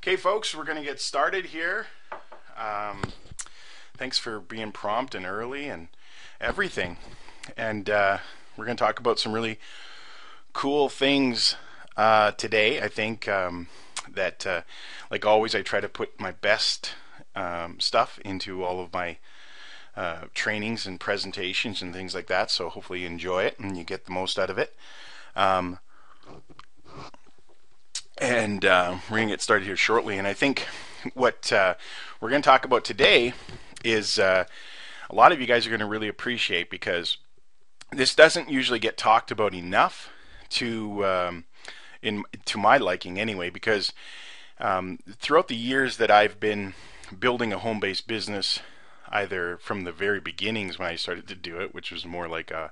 Okay, folks, we're going to get started here. Thanks for being prompt and early and everything. And we're going to talk about some really cool things today. I think that, like always, I try to put my best stuff into all of my trainings and presentations and things like that. So hopefully you enjoy it and you get the most out of it. Um, and we're going to get started here shortly. And I think what we're going to talk about today is a lot of you guys are going to really appreciate, because this doesn't usually get talked about enough to my liking anyway, because throughout the years that I've been building a home-based business, either from the very beginnings when I started to do it, which was more like a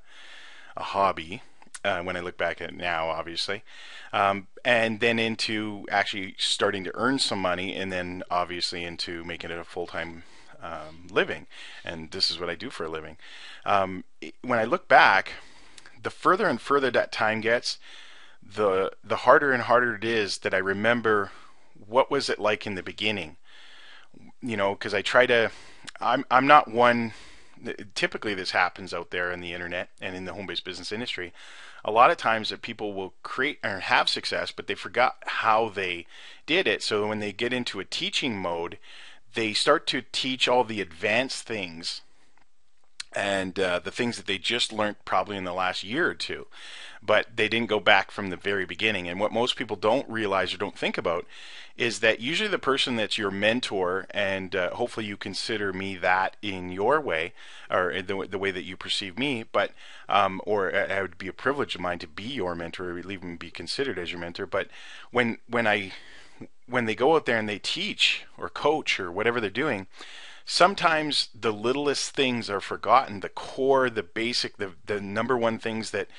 hobby, when I look back at it now, obviously, and then into actually starting to earn some money, and then obviously into making it a full-time living. And this is what I do for a living. When I look back, the further and further that time gets, the harder and harder it is that I remember what was it like in the beginning. You know, because I'm not one. Typically, this happens out there in the internet and in the home-based business industry. A lot of times that people will create or have success, but they forgot how they did it. So when they get into a teaching mode, they start to teach all the advanced things and the things that they just learned probably in the last year or two, but they didn't go back from the very beginning. And what most people don't realize or don't think about is that usually the person that's your mentor, and hopefully you consider me that in your way, or the way that you perceive me, but or it would be a privilege of mine to be your mentor, or even be considered as your mentor. But when they go out there and they teach or coach or whatever they're doing, sometimes the littlest things are forgotten, the core, the basic, the number one things that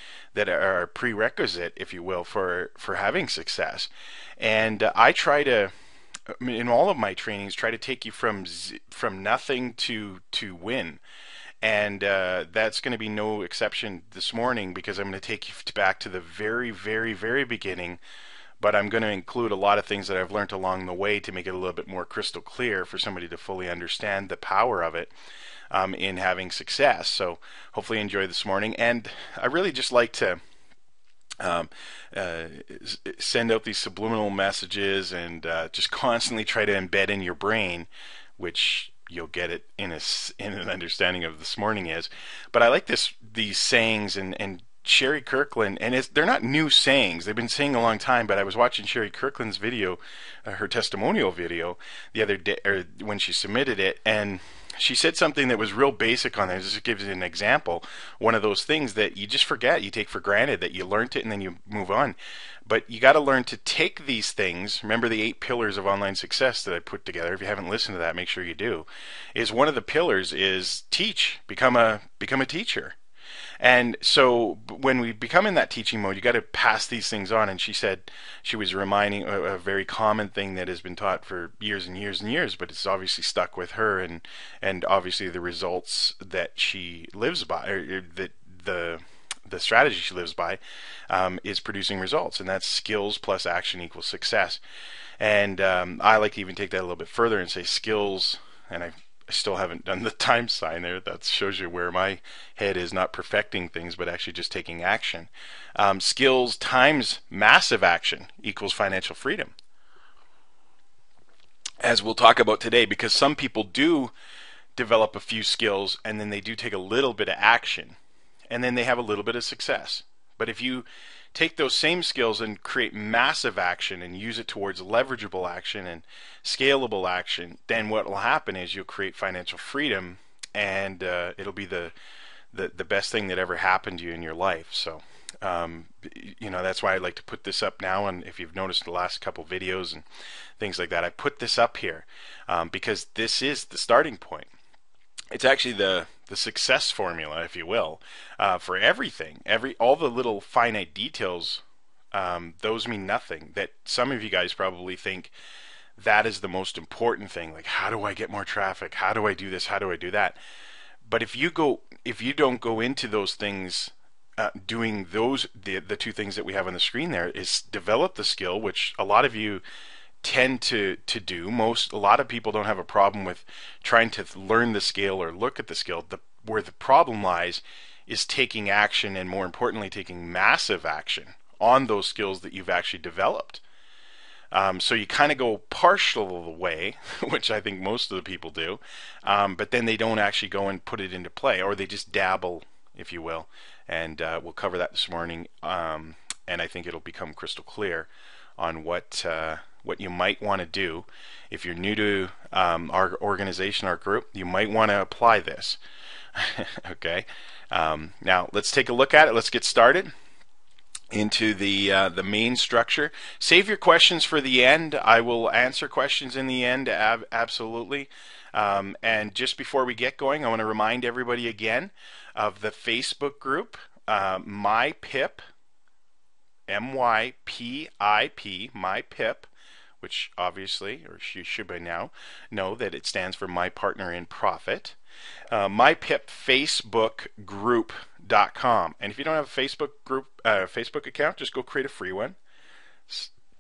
are prerequisite, if you will, for having success. And I try to, in all of my trainings, try to take you from nothing to win. And that's going to be no exception this morning, because I'm going to take you back to the very, very, very beginning. But I'm going to include a lot of things that I've learned along the way to make it a little bit more crystal clear for somebody to fully understand the power of it in having success. So hopefully you enjoy this morning. And I really just like to send out these subliminal messages and just constantly try to embed in your brain, which you'll get it in an understanding of this morning is. But I like these sayings and Sherry Kirkland, and they're not new sayings. They've been saying a long time, but I was watching Sherry Kirkland's video, her testimonial video, the other day, or when she submitted it, and she said something that was real basic on there. Just to give you an example, one of those things that you just forget, you take for granted that you learned it and then you move on. But you got to learn to take these things. Remember the 8 pillars of online success that I put together? If you haven't listened to that, make sure you do. Is one of the pillars is teach, become a teacher. And so when we become in that teaching mode, you got to pass these things on. And she said she was reminding a very common thing that has been taught for years and years and years, but it's obviously stuck with her, and obviously the results that she lives by, or that the strategy she lives by, is producing results, and that's skills plus action equals success. And I like to even take that a little bit further and say skills, and I still haven't done the time sign there. That shows you where my head is, not perfecting things, but actually just taking action. Skills times massive action equals financial freedom, as we'll talk about today, because some people do develop a few skills and then they do take a little bit of action and then they have a little bit of success. But if you take those same skills and create massive action and use it towards leverageable action and scalable action, then what will happen is you'll create financial freedom, and it'll be the best thing that ever happened to you in your life. So that's why I like to put this up now. And if you've noticed the last couple videos and things like that, I put this up here because this is the starting point. It's actually the success formula, if you will, for everything. All the little finite details, those mean nothing. That some of you guys probably think that is the most important thing. Like, how do I get more traffic? How do I do this? How do I do that? But if you don't go into those things, doing the 2 things that we have on the screen there, is develop the skill, which a lot of you tend to do. A lot of people don't have a problem with trying to learn the skill or look at the skill. Where the problem lies is taking action, and more importantly, taking massive action on those skills that you've actually developed. So you kind of go partial the way, which I think most of the people do, but then they don't actually go and put it into play, or they just dabble, if you will. And we'll cover that this morning, and I think it'll become crystal clear on what you might want to do. If you're new to our organization, our group, you might want to apply this. Okay. Now let's take a look at it. Let's get started into the main structure. Save your questions for the end. I will answer questions in the end, absolutely. And just before we get going, I want to remind everybody again of the Facebook group, MyPip, MYPIP, MyPip, which obviously, or you should by now know that it stands for My Partner in Profit. MyPip Facebook group.com. And if you don't have a Facebook group, Facebook account, just go create a free one.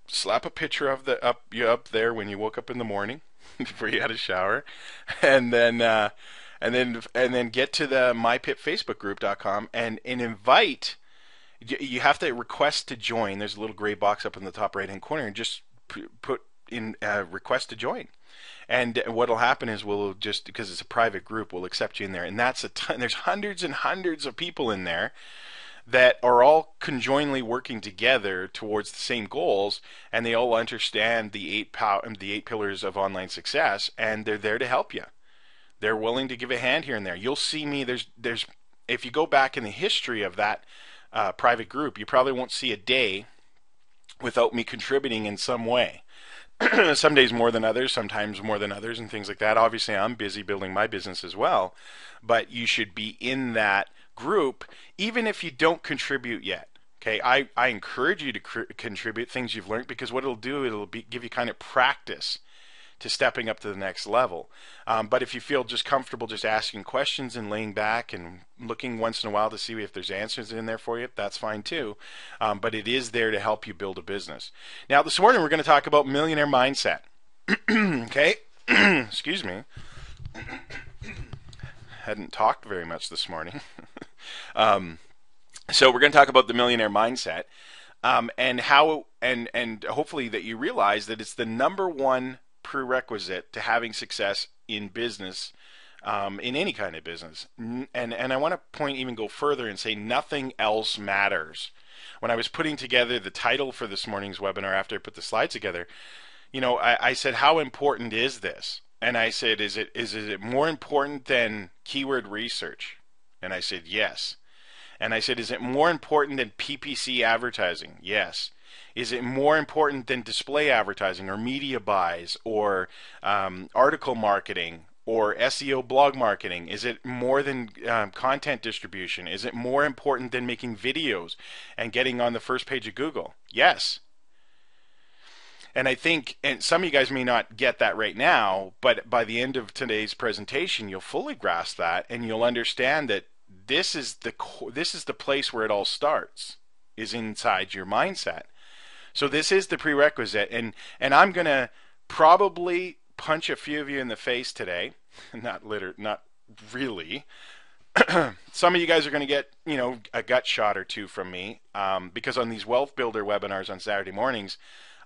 Slap a picture of you up there when you woke up in the morning before you had a shower, and then get to the mypipfacebookgroup.com and invite. You have to request to join. There's a little gray box up in the top right hand corner, and just put in request to join. And what'll happen is we'll just, because it's a private group, we'll accept you in there. And that's a ton. There's hundreds and hundreds of people in there that are all conjointly working together towards the same goals, and they all understand the eight pillars of online success, and they're there to help you. They're willing to give a hand here and there. You'll see me. There's if you go back in the history of that private group, you probably won't see a day without me contributing in some way. Some days more than others, sometimes more than others, and things like that. Obviously, I'm busy building my business as well, but you should be in that group even if you don't contribute yet. Okay, I encourage you to contribute things you've learned, because what it'll do, give you kind of practice to stepping up to the next level. But if you feel just comfortable just asking questions and laying back and looking once in a while to see if there's answers in there for you, that's fine too. But it is there to help you build a business. Now this morning we're going to talk about millionaire mindset. Okay, excuse me. Hadn't talked very much this morning. So we're going to talk about the millionaire mindset, and how, and hopefully that you realize that it's the number one prerequisite to having success in business, in any kind of business. And I want to even go further and say nothing else matters. When I was putting together the title for this morning's webinar, after I put the slides together, I said, how important is this? And I said, is it more important than keyword research? And I said, yes. And I said, is it more important than PPC advertising? Yes. Is it more important than display advertising or media buys or article marketing or SEO blog marketing? Is it more than content distribution? Is it more important than making videos and getting on the first page of Google? Yes. And I think, and some of you guys may not get that right now, but by the end of today's presentation, you'll fully grasp that, and you'll understand that this is the place where it all starts, is inside your mindset. So this is the prerequisite, and I'm going to probably punch a few of you in the face today. Not really. Some of you guys are going to get, a gut shot or two from me, because on these Wealth Builder webinars on Saturday mornings,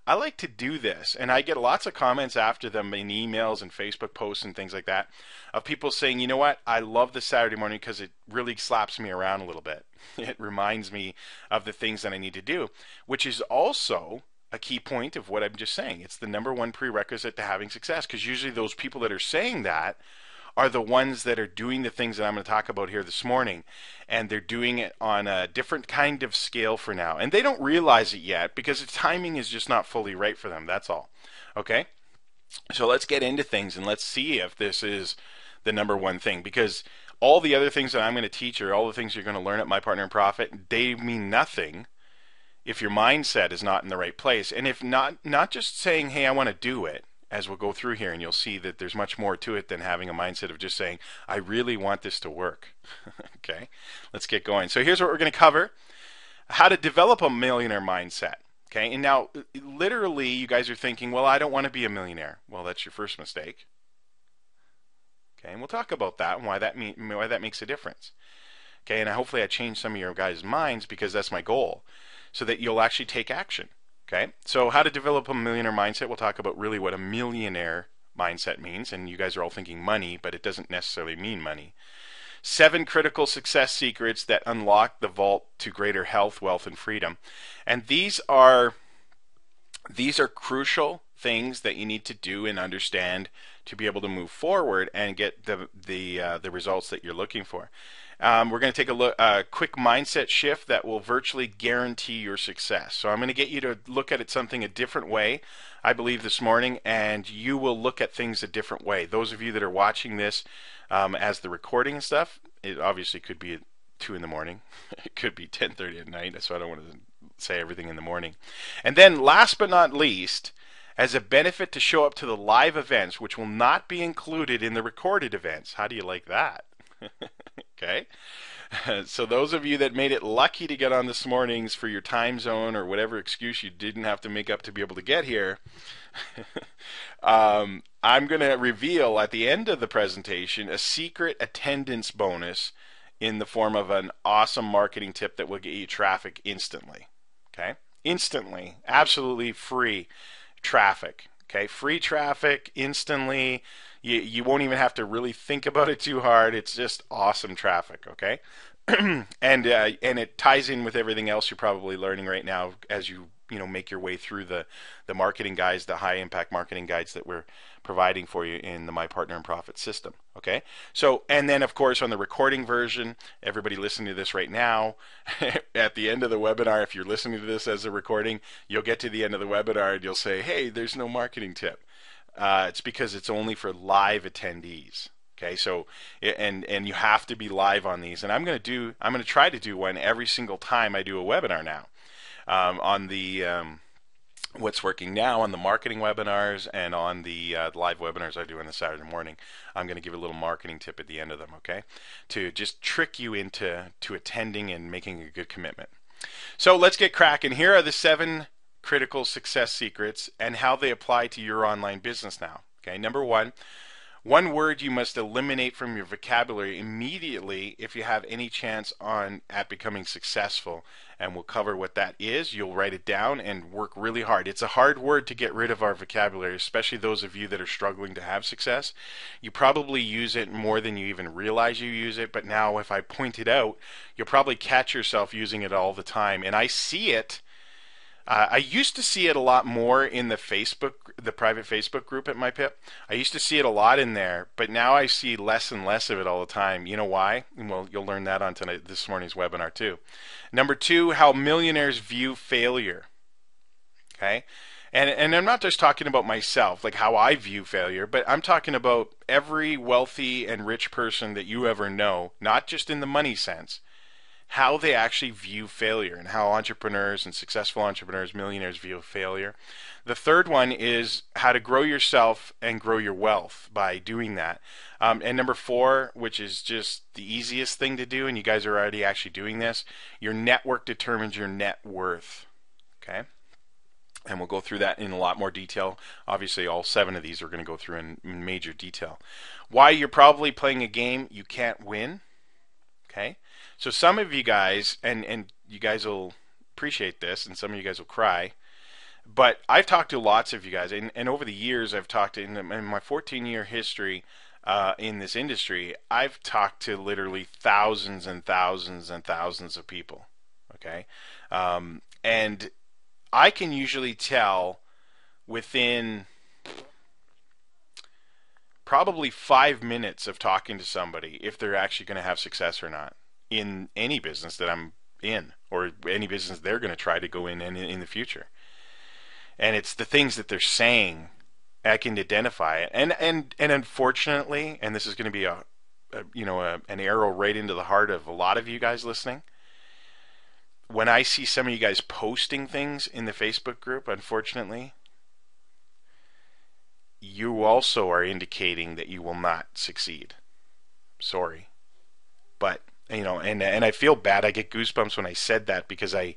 I like to do this, and I get lots of comments after them in emails and Facebook posts and things like that, of people saying, you know what, I love the Saturday morning because it really slaps me around a little bit. It reminds me of the things that I need to do, which is also a key point of what I'm just saying. It's the number one prerequisite to having success, because usually those people that are saying that are the ones that are doing the things that I'm going to talk about here this morning, and they're doing it on a different kind of scale for now, and they don't realize it yet because the timing is just not fully right for them. That's all. Okay, so let's get into things and let's see if this is the number one thing, because all the other things that I'm going to teach, or all the things you're going to learn at My Partner in Profit, they mean nothing if your mindset is not in the right place. And if not just saying, hey, I want to do it, as we'll go through here, and you'll see that there's much more to it than having a mindset of just saying, I really want this to work. Okay, let's get going. So here's what we're going to cover: how to develop a millionaire mindset. Okay, and now literally you guys are thinking, well, I don't want to be a millionaire. Well, that's your first mistake. Okay, and we'll talk about that and why that makes a difference. Okay, and hopefully I change some of your guys' minds, because that's my goal, so that you'll actually take action. Okay, so how to develop a millionaire mindset. We'll talk about really what a millionaire mindset means, and you guys are all thinking money, but it doesn't necessarily mean money. 7 critical success secrets that unlock the vault to greater health, wealth, and freedom. And these are crucial things that you need to do and understand to be able to move forward and get the results that you're looking for. We're going to take a quick mindset shift that will virtually guarantee your success. So I'm going to get you to look at it something a different way, I believe, this morning, and you will look at things a different way. Those of you that are watching this as the recording and stuff, it obviously could be at 2 in the morning. It could be 10:30 at night, so I don't want to say everything in the morning. And then last but not least, as a benefit to show up to the live events, which will not be included in the recorded events. How do you like that? Okay. So those of you that made it lucky to get on this morning's for your time zone or whatever excuse you didn't have to make up to be able to get here, I'm going to reveal at the end of the presentation a secret attendance bonus in the form of an awesome marketing tip that will get you traffic instantly. Okay? Instantly. Absolutely free traffic. Okay? Free traffic instantly. You won't even have to really think about it too hard. It's just awesome traffic. Okay? and it ties in with everything else you're probably learning right now as you make your way through the marketing guides, the high impact marketing guides that we're providing for you in the My Partner in Profit system. Okay, so and then of course on the recording version, everybody listening to this right now, at the end of the webinar, if you're listening to this as a recording, you'll get to the end of the webinar and you'll say, hey, there's no marketing tip. It's because it's only for live attendees. Okay, so and you have to be live on these, and I'm going to try to do one every single time I do a webinar now, on the what's working now on the marketing webinars and on the live webinars I do on the Saturday morning. I'm going to give a little marketing tip at the end of them, okay, to just trick you into attending and making a good commitment. So let's get cracking. Here are the 7 critical success secrets and how they apply to your online business now. Okay, number 1. One word you must eliminate from your vocabulary immediately if you have any chance at becoming successful. And we'll cover what that is. You'll write it down and work really hard. It's a hard word to get rid of our vocabulary, especially those of you that are struggling to have success. You probably use it more than you even realize you use it, but now if I point it out, you'll probably catch yourself using it all the time. And I see it. I used to see it a lot more in the private Facebook group at MyPip. I used to see it a lot in there, but now I see less and less of it all the time. You know why? Well, you'll learn that on this morning's webinar too. Number 2, how millionaires view failure. Okay? And I'm not just talking about myself, like how I view failure, but I'm talking about every wealthy and rich person that you ever know, not just in the money sense, how they actually view failure and how entrepreneurs and successful entrepreneurs, millionaires view failure. The third one is how to grow yourself and grow your wealth by doing that. And number 4, which is just the easiest thing to do, and you guys are already actually doing this, your network determines your net worth. Okay? And we'll go through that in a lot more detail. Obviously, all 7 of these are going to go through in major detail. Why you're probably playing a game you can't win. Okay? So some of you guys, and you guys will appreciate this, and some of you guys will cry, but I've talked to lots of you guys, and over the years I've talked to, in my 14-year history in this industry, I've talked to literally thousands and thousands and thousands of people, okay? And I can usually tell within probably 5 minutes of talking to somebody if they're actually going to have success or not in any business that I'm in, or any business they're going to try to go in the future. And it's the things that they're saying, I can identify it. And unfortunately, and this is going to be an arrow right into the heart of a lot of you guys listening, when I see some of you guys posting things in the Facebook group, unfortunately, you also are indicating that you will not succeed. Sorry. But And I feel bad. I get goosebumps when I said that because I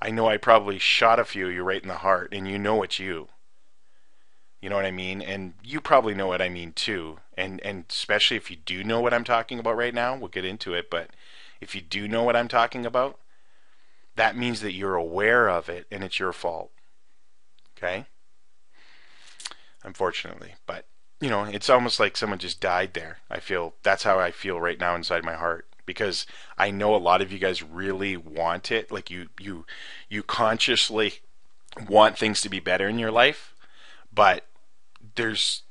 know I probably shot a few of you right in the heart, and you know it's you. You know what I mean? And you probably know what I mean too. And especially if you do know what I'm talking about right now, we'll get into it, but if you do know what I'm talking about, that means that you're aware of it and it's your fault. Okay? Unfortunately. But, it's almost like someone just died there. That's how I feel right now inside my heart. Because I know a lot of you guys really want it. Like you consciously want things to be better in your life, but there's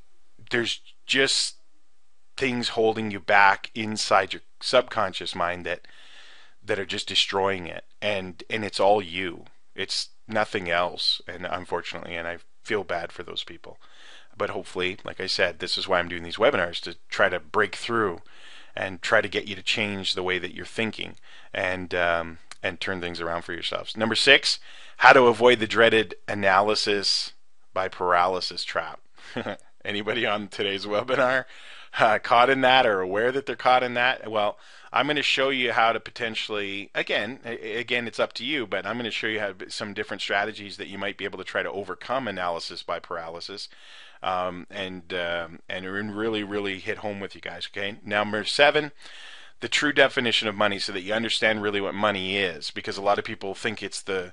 just things holding you back inside your subconscious mind that are just destroying it, and it's all you. It's nothing else, and unfortunately, and I feel bad for those people. But hopefully, like I said, this is why I'm doing these webinars, to try to break through and try to get you to change the way that you're thinking, and turn things around for yourselves. Number 6, how to avoid the dreaded analysis by paralysis trap. Anybody on today's webinar caught in that or aware that they're caught in that? Well, I'm going to show you how to potentially, again, it's up to you, but I'm going to show you how some different strategies that you might be able to try to overcome analysis by paralysis, and really, really hit home with you guys. Okay, number 7, the true definition of money, so that you understand really what money is, because a lot of people think it's the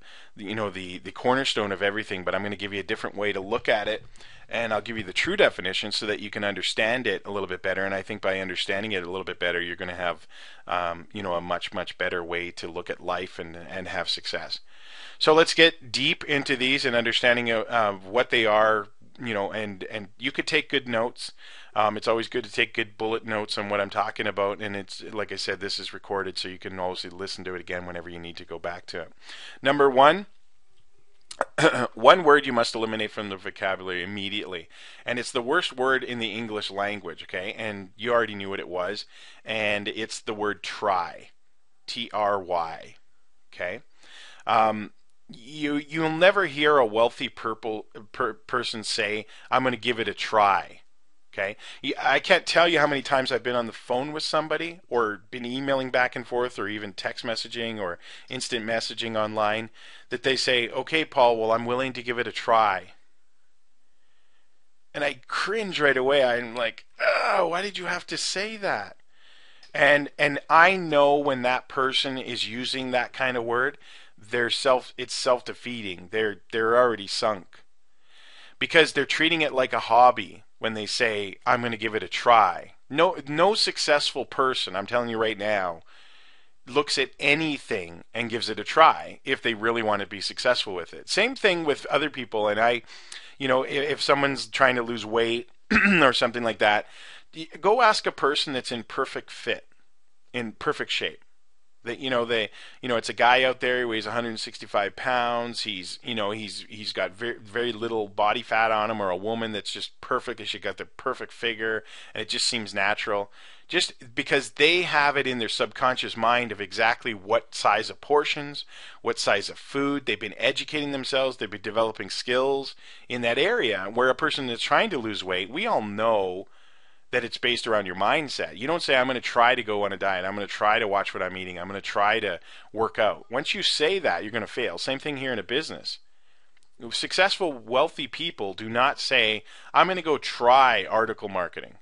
cornerstone of everything, but I'm going to give you a different way to look at it, and I'll give you the true definition so that you can understand it a little bit better. And I think by understanding it a little bit better, you're going to have a much better way to look at life and have success. So let's get deep into these and understanding of what they are. And you could take good notes. It's always good to take good bullet notes on what I'm talking about, and it's, like I said, this is recorded, so you can always listen to it again whenever you need to go back to it. Number 1, one word you must eliminate from the vocabulary immediately, and it's the worst word in the English language, okay? And you already knew what it was, and it's the word try, T-R-Y, okay? You'll never hear a wealthy person say, "I'm going to give it a try." Okay, I can't tell you how many times I've been on the phone with somebody, or been emailing back and forth, or even text messaging or instant messaging online, that they say, "Okay, Paul, well, I'm willing to give it a try." And I cringe right away. I'm like, "Oh, why did you have to say that?" And I know when that person is using that kind of word, it's self-defeating. They're already sunk, because they're treating it like a hobby when they say, "I'm going to give it a try." No successful person, I'm telling you right now, looks at anything and gives it a try if they really want to be successful with it. Same thing with other people. And if someone's trying to lose weight or something like that, go ask a person that's in perfect fit, in perfect shape. It's a guy out there who weighs 165 pounds. He's got very, very little body fat on him, or a woman that's just perfect, and she got the perfect figure, and it just seems natural. Just because they have it in their subconscious mind of exactly what size of portions, what size of food. They've been educating themselves. They've been developing skills in that area. Where a person that's trying to lose weight, we all know that it's based around your mindset. You don't say, "I'm going to try to go on a diet. I'm going to try to watch what I'm eating. I'm going to try to work out." Once you say that, you're going to fail. Same thing here in a business. Successful, wealthy people do not say, "I'm going to go try article marketing.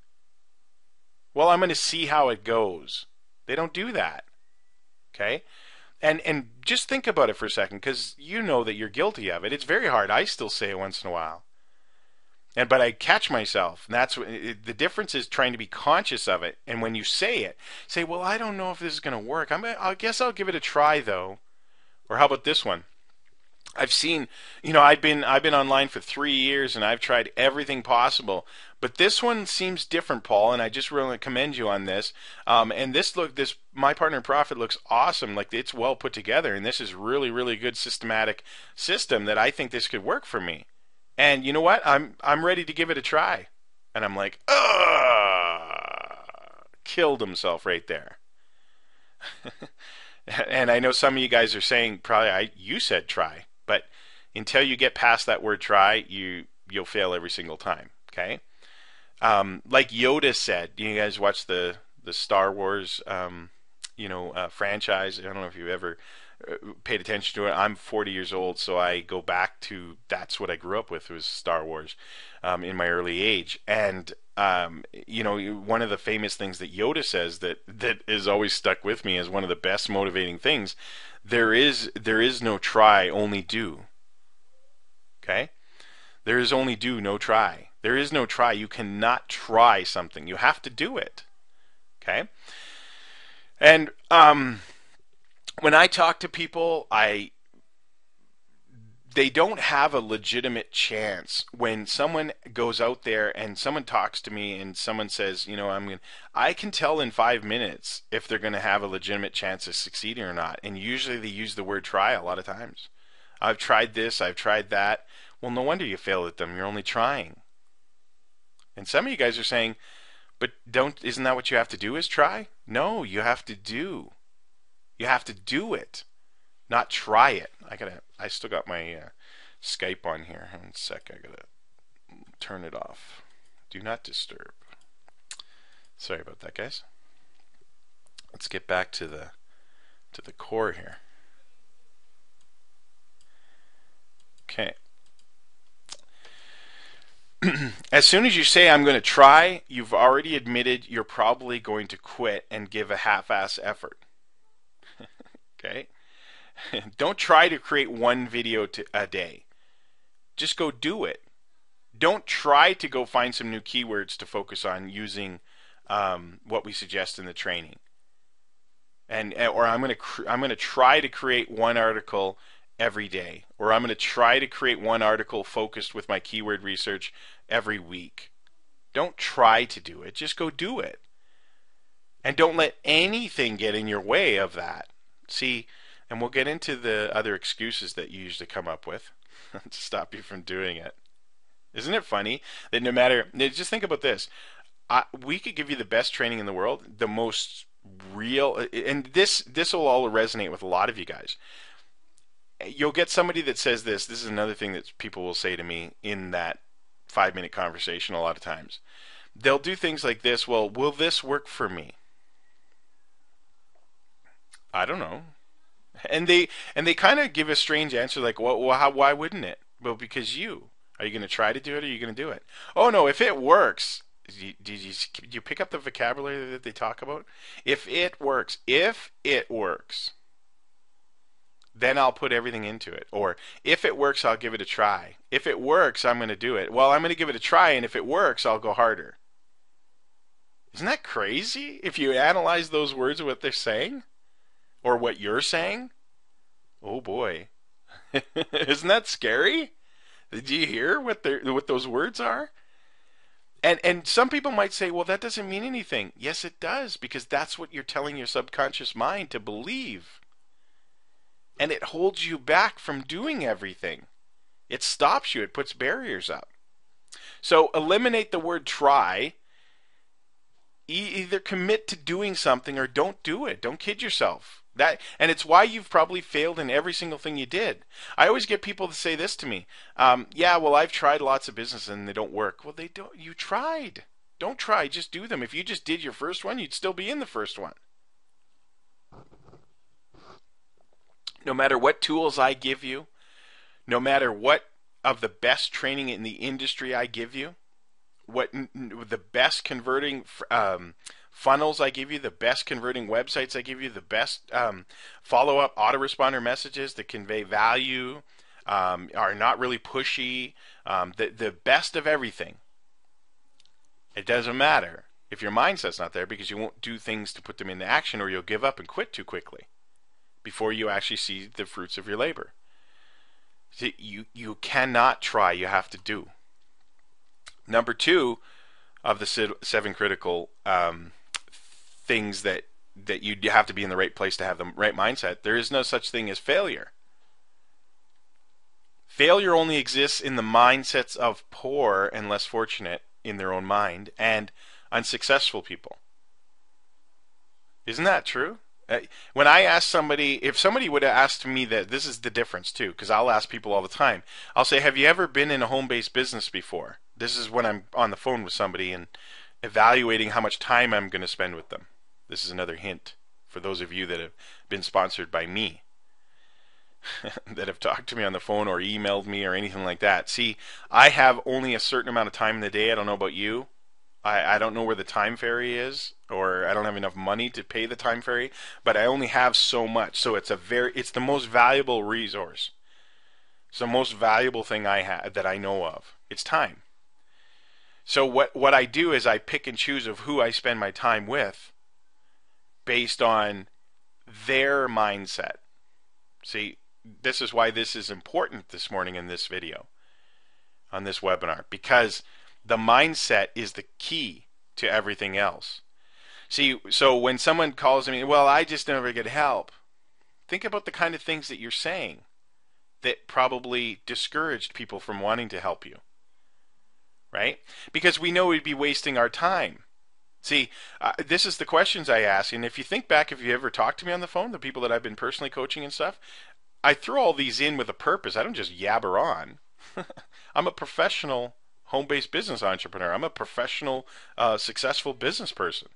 Well, I'm going to see how it goes." They don't do that. Okay? And just think about it for a second, because you know that you're guilty of it. It's very hard. I still say it once in a while. But I catch myself. And that's the difference, is trying to be conscious of it. And when you say it, say, "Well, I don't know if this is going to work. I guess I'll give it a try, though." Or how about this one? I've seen, I've been online for 3 years, and I've tried everything possible. But this one seems different, Paul, and I just really commend you on this. And this My Partner in Profit looks awesome. Like, it's well put together, and this is really, really good systematic system that I think this could work for me. And you know what? I'm ready to give it a try. And I'm like, killed himself right there. And I know some of you guys are saying, probably, you said try, but until you get past that word try, you'll fail every single time. Okay? Like Yoda said, you guys watch the Star Wars franchise. I don't know if you've ever paid attention to it. I'm 40 years old, so I go back to that's what I grew up with was Star Wars in my early age. And one of the famous things that Yoda says that is always stuck with me as one of the best motivating things. There is no try, only do. Okay? There is only do, no try. There is no try. You cannot try something. You have to do it. Okay? And when I talk to people, they don't have a legitimate chance. When someone goes out there and someone talks to me and someone says, I can tell in 5 minutes if they're going to have a legitimate chance of succeeding or not. And usually they use the word try a lot of times. I've tried this, I've tried that. Well, no wonder you failed at them. You're only trying. And some of you guys are saying, but isn't that what you have to do is try? No, you have to do. You have to do it, not try it. I still got my Skype on here. One sec, I gotta turn it off. Do not disturb. Sorry about that, guys. Let's get back to the core here. Okay. As soon as you say I'm going to try, you've already admitted you're probably going to quit and give a half-ass effort. Okay? Don't try to create one video a day. Just go do it. Don't try to go find some new keywords to focus on using what we suggest in the training. Or I'm going to try to create one article every day, or I'm going to try to create one article focused with my keyword research every week. Don't try to do it. Just go do it. And don't let anything get in your way of that. See, and we'll get into the other excuses that you usually come up with to stop you from doing it. Isn't it funny that no matter, just think about this. We could give you the best training in the world, the most real, and this will all resonate with a lot of you guys. You'll get somebody that says this. This is another thing that people will say to me in that 5-minute conversation a lot of times. They'll do things like this. Well, will this work for me? I don't know. And they kind of give a strange answer like, well, why wouldn't it? Well, because you. Are you going to try to do it or are you going to do it? Oh, no, if it works. Did you pick up the vocabulary that they talk about? If it works. Then I'll put everything into it. Or if it works, I'll give it a try. If it works, I'm going to do it. Well, I'm going to give it a try, and if it works, I'll go harder. Isn't that crazy? If you analyze those words of what they're saying, or what you're saying, oh boy. Isn't that scary? Did you hear what those words are? And some people might say, well, that doesn't mean anything. Yes, it does, because that's what you're telling your subconscious mind to believe. And it holds you back from doing everything. It stops you. It puts barriers up. So eliminate the word try. Either commit to doing something or don't do it. Don't kid yourself. And it's why you've probably failed in every single thing you did. I always get people to say this to me. Yeah, well, I've tried lots of businesses and they don't work. Well, they don't. You tried. Don't try. Just do them. If you just did your first one, you'd still be in the first one. No matter what tools I give you, no matter what of the best training in the industry I give you, what the best converting funnels I give you, the best converting websites I give you, the best follow-up autoresponder messages that convey value, are not really pushy, the best of everything. It doesn't matter if your mindset's not there, because you won't do things to put them into action, or you'll give up and quit too quickly before you actually see the fruits of your labor. See, you cannot try, you have to do. Number 2 of the 7 critical things that you have to be in the right place to have the right mindset. There is no such thing as failure. Failure only exists in the mindsets of poor and less fortunate in their own mind and unsuccessful people. Isn't that true? When I ask somebody, if somebody would have asked me that, this is the difference too, because I'll ask people all the time. I'll say, have you ever been in a home-based business before? This is when I'm on the phone with somebody and evaluating how much time I'm going to spend with them. This is another hint for those of you that have been sponsored by me, that have talked to me on the phone or emailed me or anything like that. See, I have only a certain amount of time in the day. I don't know about you. I don't know where the time ferry is, or I don't have enough money to pay the time ferry, but I only have so much. So it's the most valuable resource. It's the most valuable thing I have that I know of. It's time. So what I do is I pick and choose of who I spend my time with based on their mindset. See, this is why this is important this morning in this video, on this webinar, because the mindset is the key to everything else. See, so when someone calls me, well, I just never get help, think about the kind of things that you're saying that probably discouraged people from wanting to help you, right? Because we know we'd be wasting our time. See, this is the questions I ask, and if you think back, if you ever talked to me on the phone, the people that I've been personally coaching and stuff, I throw all these in with a purpose. I don't just yabber on. I'm a professional home-based business entrepreneur. I'm a professional, successful business person.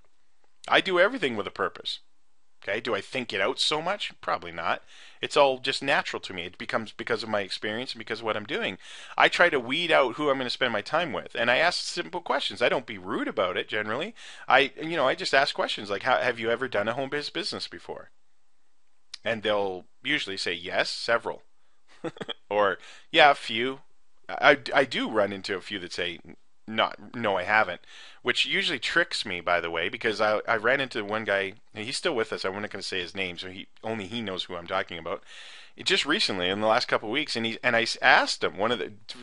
I do everything with a purpose. Okay, do I think it out so much? Probably not. It's all just natural to me. It becomes because of my experience and because of what I'm doing. I try to weed out who I'm going to spend my time with, and I ask simple questions. I don't be rude about it generally. I just ask questions like, have you ever done a home-based business before? And they'll usually say yes, several, or yeah, a few. I do run into a few that say no, I haven't, which usually tricks me, by the way, because I ran into one guy, and he's still with us. I'm not going to say his name, so only he knows who I'm talking about. Just recently, in the last couple of weeks, and I asked him,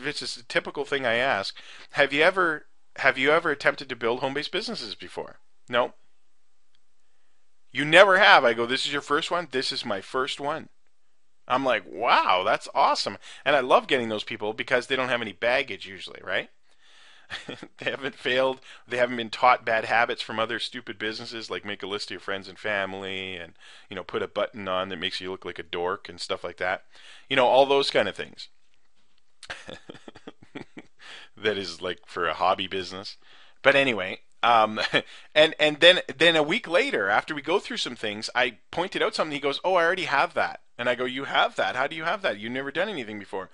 this is a typical thing I ask, have you ever attempted to build home-based businesses before? No. You never have. I go, this is your first one? This is my first one. I'm like, wow, that's awesome. And I love getting those people because they don't have any baggage usually, right? They haven't failed. They haven't been taught bad habits from other stupid businesses, like make a list of your friends and family and, put a button on that makes you look like a dork and stuff like that. All those kind of things. That is like for a hobby business. But anyway, and then a week later, after we go through some things, I pointed out something. He goes, "Oh, I already have that." And I go, "You have that? How do you have that? You've never done anything before."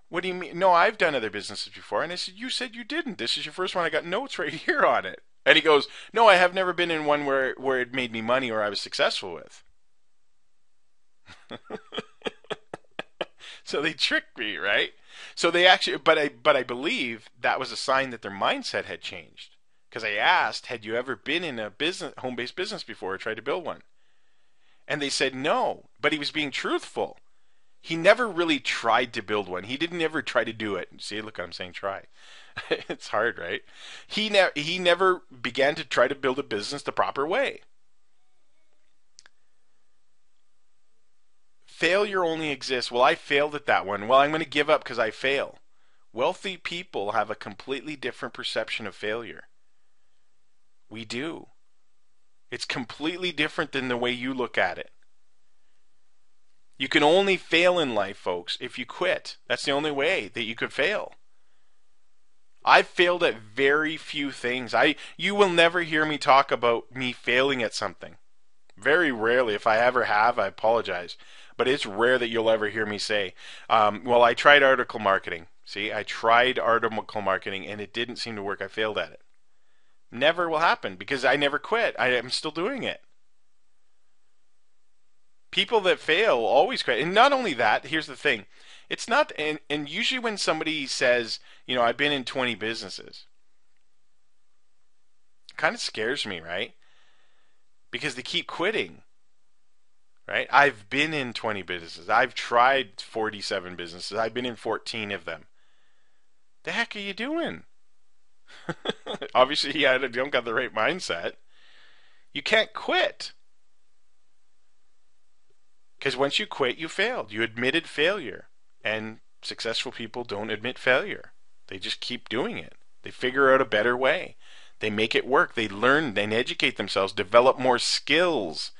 "What do you mean?" "No, I've done other businesses before." And I said, "You said you didn't. This is your first one. I got notes right here on it." And he goes, "No, I have never been in one where it made me money or I was successful with." So they tricked me, right? So they actually, but I believe that was a sign that their mindset had changed. Because I asked, had you ever been in a home-based business before or tried to build one? And they said no, but he was being truthful. He never really tried to build one. He didn't ever try to do it. See, look, I'm saying try. It's hard, right? He never began to try to build a business the proper way. Failure only exists. Well, I failed at that one. Well, I'm going to give up because I fail. Wealthy people have a completely different perception of failure. We do. It's completely different than the way you look at it. You can only fail in life, folks, if you quit. That's the only way that you could fail. I've failed at very few things. You will never hear me talk about me failing at something. Very rarely. If I ever have, I apologize. But it's rare that you'll ever hear me say, well, I tried article marketing. See, I tried article marketing and it didn't seem to work. I failed at it. Never will happen because I never quit. I am still doing it. People that fail always quit. And not only that, here's the thing. It's not, and usually when somebody says, I've been in 20 businesses, it kind of scares me, right? Because they keep quitting, right? I've been in 20 businesses. I've tried 47 businesses. I've been in 14 of them. The heck are you doing? Obviously, you don't got the right mindset. You can't quit. Because once you quit, you failed. You admitted failure. And successful people don't admit failure. They just keep doing it. They figure out a better way. They make it work. They learn and educate themselves, develop more skills.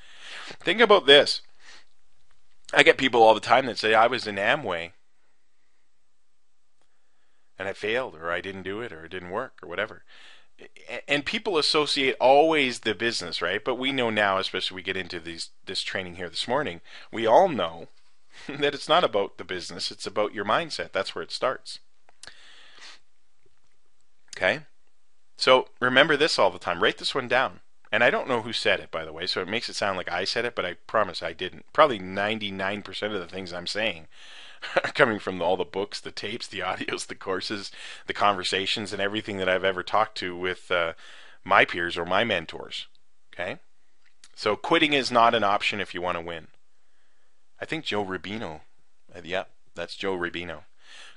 Think about this. I get people all the time that say, I was in Amway and I failed, or I didn't do it, or it didn't work, or whatever. and people associate always the business, right? But we know now, especially we get into this training here this morning, we all know that it's not about the business, it's about your mindset. That's where it starts. Okay? So remember this all the time. Write this one down. And I don't know who said it, by the way, so it makes it sound like I said it, but I promise I didn't. Probably 99% of the things I'm saying are coming from all the books, the tapes, the audios, the courses, the conversations, and everything that I've ever talked to with my peers or my mentors. Okay? So quitting is not an option if you want to win. I think Joe Rubino. Yep, that's Joe Rubino.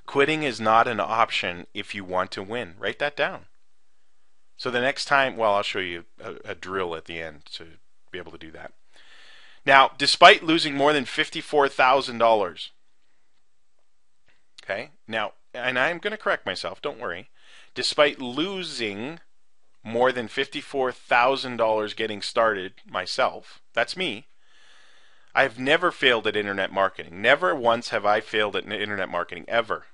Quitting is not an option if you want to win. Write that down. So the next time, well, I'll show you a drill at the end to be able to do that. Now, despite losing more than $54,000, okay, now, and I'm going to correct myself, don't worry. Despite losing more than $54,000 getting started myself, that's me, I've never failed at internet marketing. Never once have I failed at internet marketing, ever.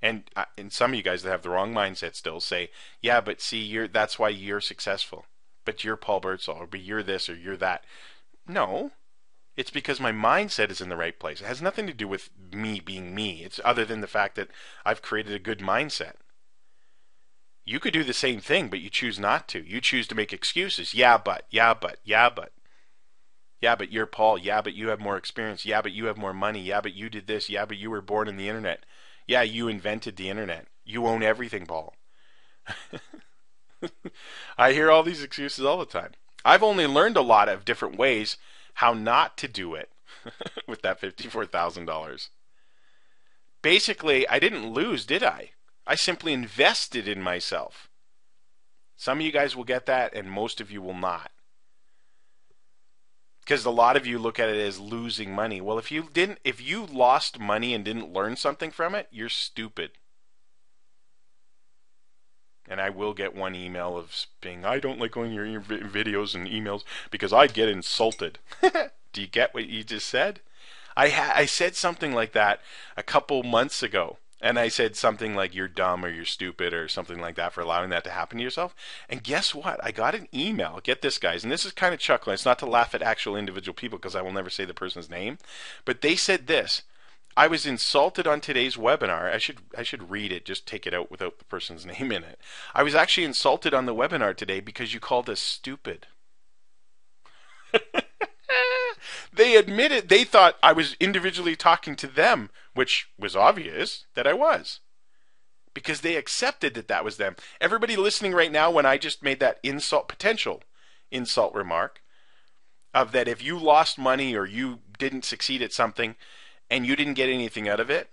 And some of you guys that have the wrong mindset still say, yeah, but see, that's why you're successful. But you're Paul Birdsall, or but you're this, or you're that. No, it's because my mindset is in the right place. It has nothing to do with me being me. It's other than the fact that I've created a good mindset. You could do the same thing, but you choose not to. You choose to make excuses. Yeah, but. Yeah, but you're Paul. Yeah, but you have more experience. Yeah, but you have more money. Yeah, but you did this. Yeah, but you were born in the internet. Yeah, you invented the internet. You own everything, Paul. I hear all these excuses all the time. I've only learned a lot of different ways how not to do it with that $54,000. Basically, I didn't lose, did I? I simply invested in myself. Some of you guys will get that, and most of you will not. Because a lot of you look at it as losing money. Well, if you lost money and didn't learn something from it, you're stupid. And I will get one email of being, I don't like going your videos and emails because I get insulted. Do you get what you just said? I said something like that a couple months ago. And I said something like, you're dumb or you're stupid or something like that for allowing that to happen to yourself. And guess what? I got an email. Get this, guys. And this is kind of chuckling. It's not to laugh at actual individual people because I will never say the person's name. But they said this. I was insulted on today's webinar. I should read it, just take it out without the person's name in it. I was actually insulted on the webinar today because you called us stupid. They admitted, they thought I was individually talking to them, which was obvious that I was. Because they accepted that that was them. Everybody listening right now, when I just made that potential insult remark, of that if you lost money or you didn't succeed at something and you didn't get anything out of it,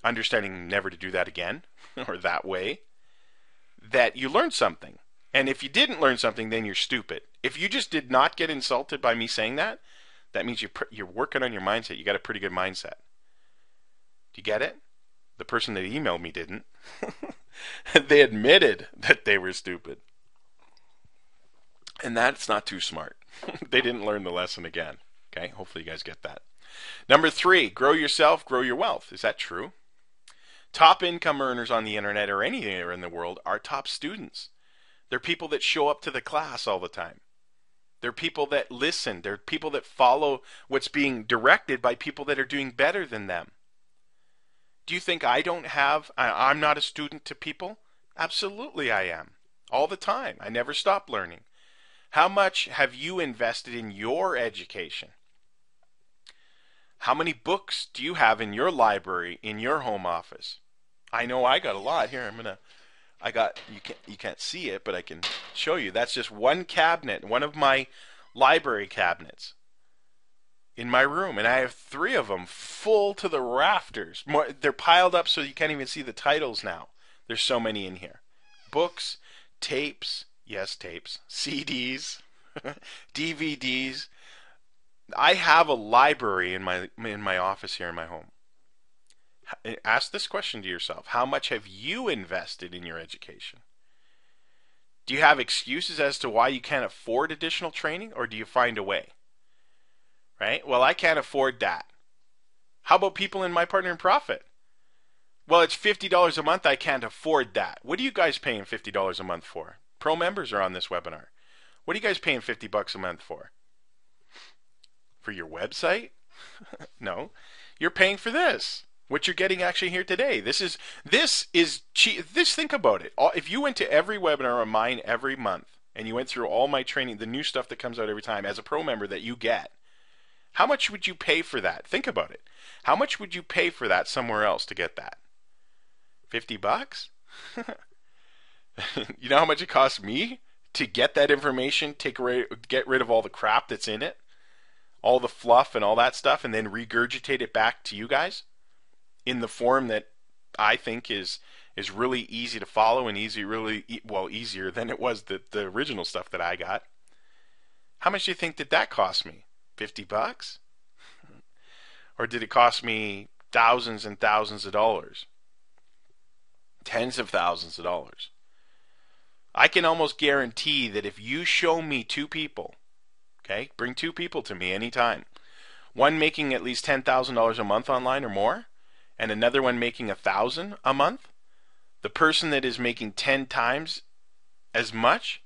understanding never to do that again, or that way, that you learned something. And if you didn't learn something, then you're stupid. If you just did not get insulted by me saying that, that means you're working on your mindset. You got a pretty good mindset. Do you get it? The person that emailed me didn't. They admitted that they were stupid. And that's not too smart. They didn't learn the lesson again. Okay, hopefully you guys get that. Number 3, grow yourself, grow your wealth. Is that true? Top income earners on the internet or anywhere in the world are top students. They're people that show up to the class all the time. They're people that listen. They're people that follow what's being directed by people that are doing better than them. Do you think I'm not a student to people? Absolutely I am. All the time. I never stop learning. How much have you invested in your education? How many books do you have in your library, in your home office? I know I got a lot. Here, you can't see it, but I can show you. That's just one cabinet, one of my library cabinets in my room. And I have 3 of them full to the rafters. They're piled up so you can't even see the titles now. There's so many in here. Books, tapes, yes, tapes, CDs, DVDs. I have a library in my office here in my home. Ask this question to yourself. How much have you invested in your education? Do you have excuses as to why you can't afford additional training, or do you find a way? Right? Well, I can't afford that. How about people in My Partner in Profit? Well, it's $50 a month. I can't afford that. What are you guys paying $50 a month for? Pro members are on this webinar. What are you guys paying $50 a month for? For your website? No. You're paying for this. What you're getting actually here today. This is cheap. Think about it. If you went to every webinar of mine every month and you went through all my training, the new stuff that comes out every time as a pro member that you get, how much would you pay for that? Think about it. How much would you pay for that somewhere else to get that? $50? You know how much it costs me to get that information, get rid of all the crap that's in it, all the fluff and all that stuff, and then regurgitate it back to you guys in the form that I think is really easy to follow and easier than it was the original stuff that I got. How much do you think that cost me? $50? Or did it cost me thousands and thousands of dollars? Tens of thousands of dollars. I can almost guarantee that if you show me two people, okay, bring two people to me anytime, one making at least $10,000 a month online or more, and another one making $1,000 a month, the person that is making 10 times as much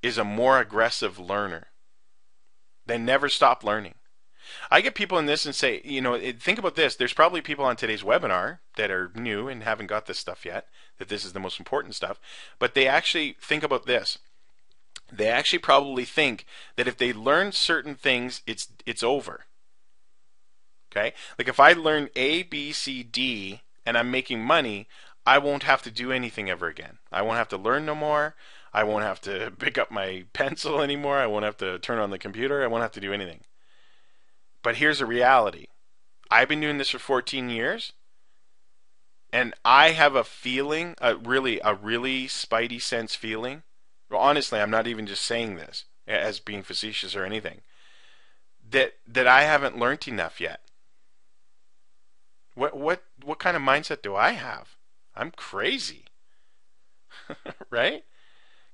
is a more aggressive learner. They never stop learning. I get people in this and say, think about this. There's probably people on today's webinar that are new and haven't got this stuff yet, that this is the most important stuff. But they actually think about this. They actually probably think that if they learn certain things, it's over. Okay? Like if I learn A, B, C, D, and I'm making money, I won't have to do anything ever again. I won't have to learn no more. I won't have to pick up my pencil anymore. I won't have to turn on the computer. I won't have to do anything. But here's the reality. I've been doing this for 14 years, and I have a feeling, a really spidey sense feeling. Well, honestly, I'm not even just saying this as being facetious or anything. That I haven't learned enough yet. What kind of mindset do I have? I'm crazy. Right?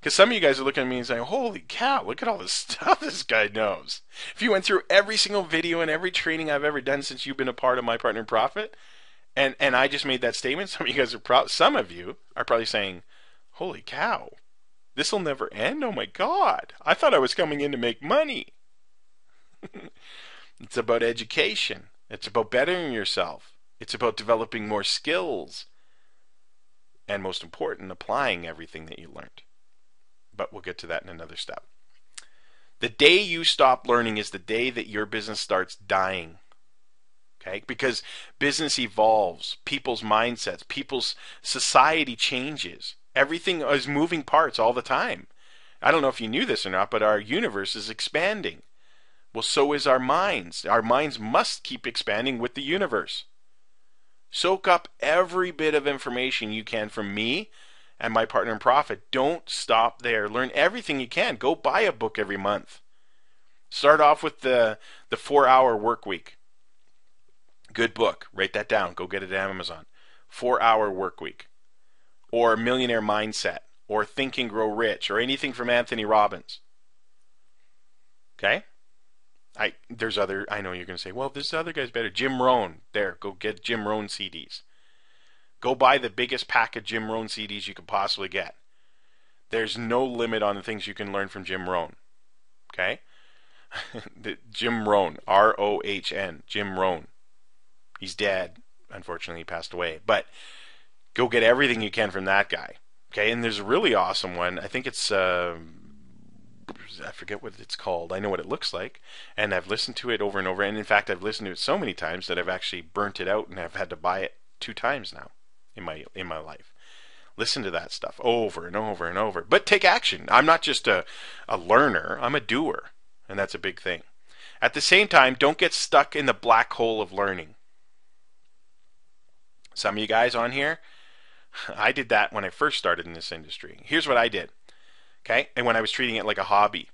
Because some of you guys are looking at me and saying, holy cow, look at all this stuff this guy knows. If you went through every single video and every training I've ever done since you've been a part of My Partner in Profit, and I just made that statement, some of you are probably saying, holy cow, this will never end? Oh my God, I thought I was coming in to make money. It's about education. It's about bettering yourself. It's about developing more skills. And most important, applying everything that you learned. But we'll get to that in another step. The day you stop learning is the day that your business starts dying. Okay? Because business evolves, people's mindsets, people's society changes. Everything is moving parts all the time. I don't know if you knew this or not, but our universe is expanding. Well, so is our minds. Our minds must keep expanding with the universe. Soak up every bit of information you can from me and My Partner in Profit. Don't stop there. Learn everything you can. Go buy a book every month. Start off with the 4-hour work week. Good book. Write that down. Go get it at Amazon. 4-hour work week. Or Millionaire Mindset. Or Think and Grow Rich. Or anything from Anthony Robbins. Okay? I know you're going to say, well, this other guy's better. Jim Rohn. There, go get Jim Rohn CDs. Go buy the biggest pack of Jim Rohn CDs you could possibly get. There's no limit on the things you can learn from Jim Rohn. Okay? Jim Rohn. R-O-H-N. Jim Rohn. He's dead. Unfortunately, he passed away. But go get everything you can from that guy. Okay? And there's a really awesome one. I think it's... I forget what it's called. I know what it looks like, and I've listened to it over and over. And in fact, I've listened to it so many times that I've actually burnt it out, and I've had to buy it 2 times now in my life. Listen to that stuff over and over and over. But take action. I'm not just a learner. I'm a doer, and that's a big thing. At the same time, don't get stuck in the black hole of learning. Some of you guys on here, I did that when I first started in this industry. Here's what I did. Okay? And when I was treating it like a hobby.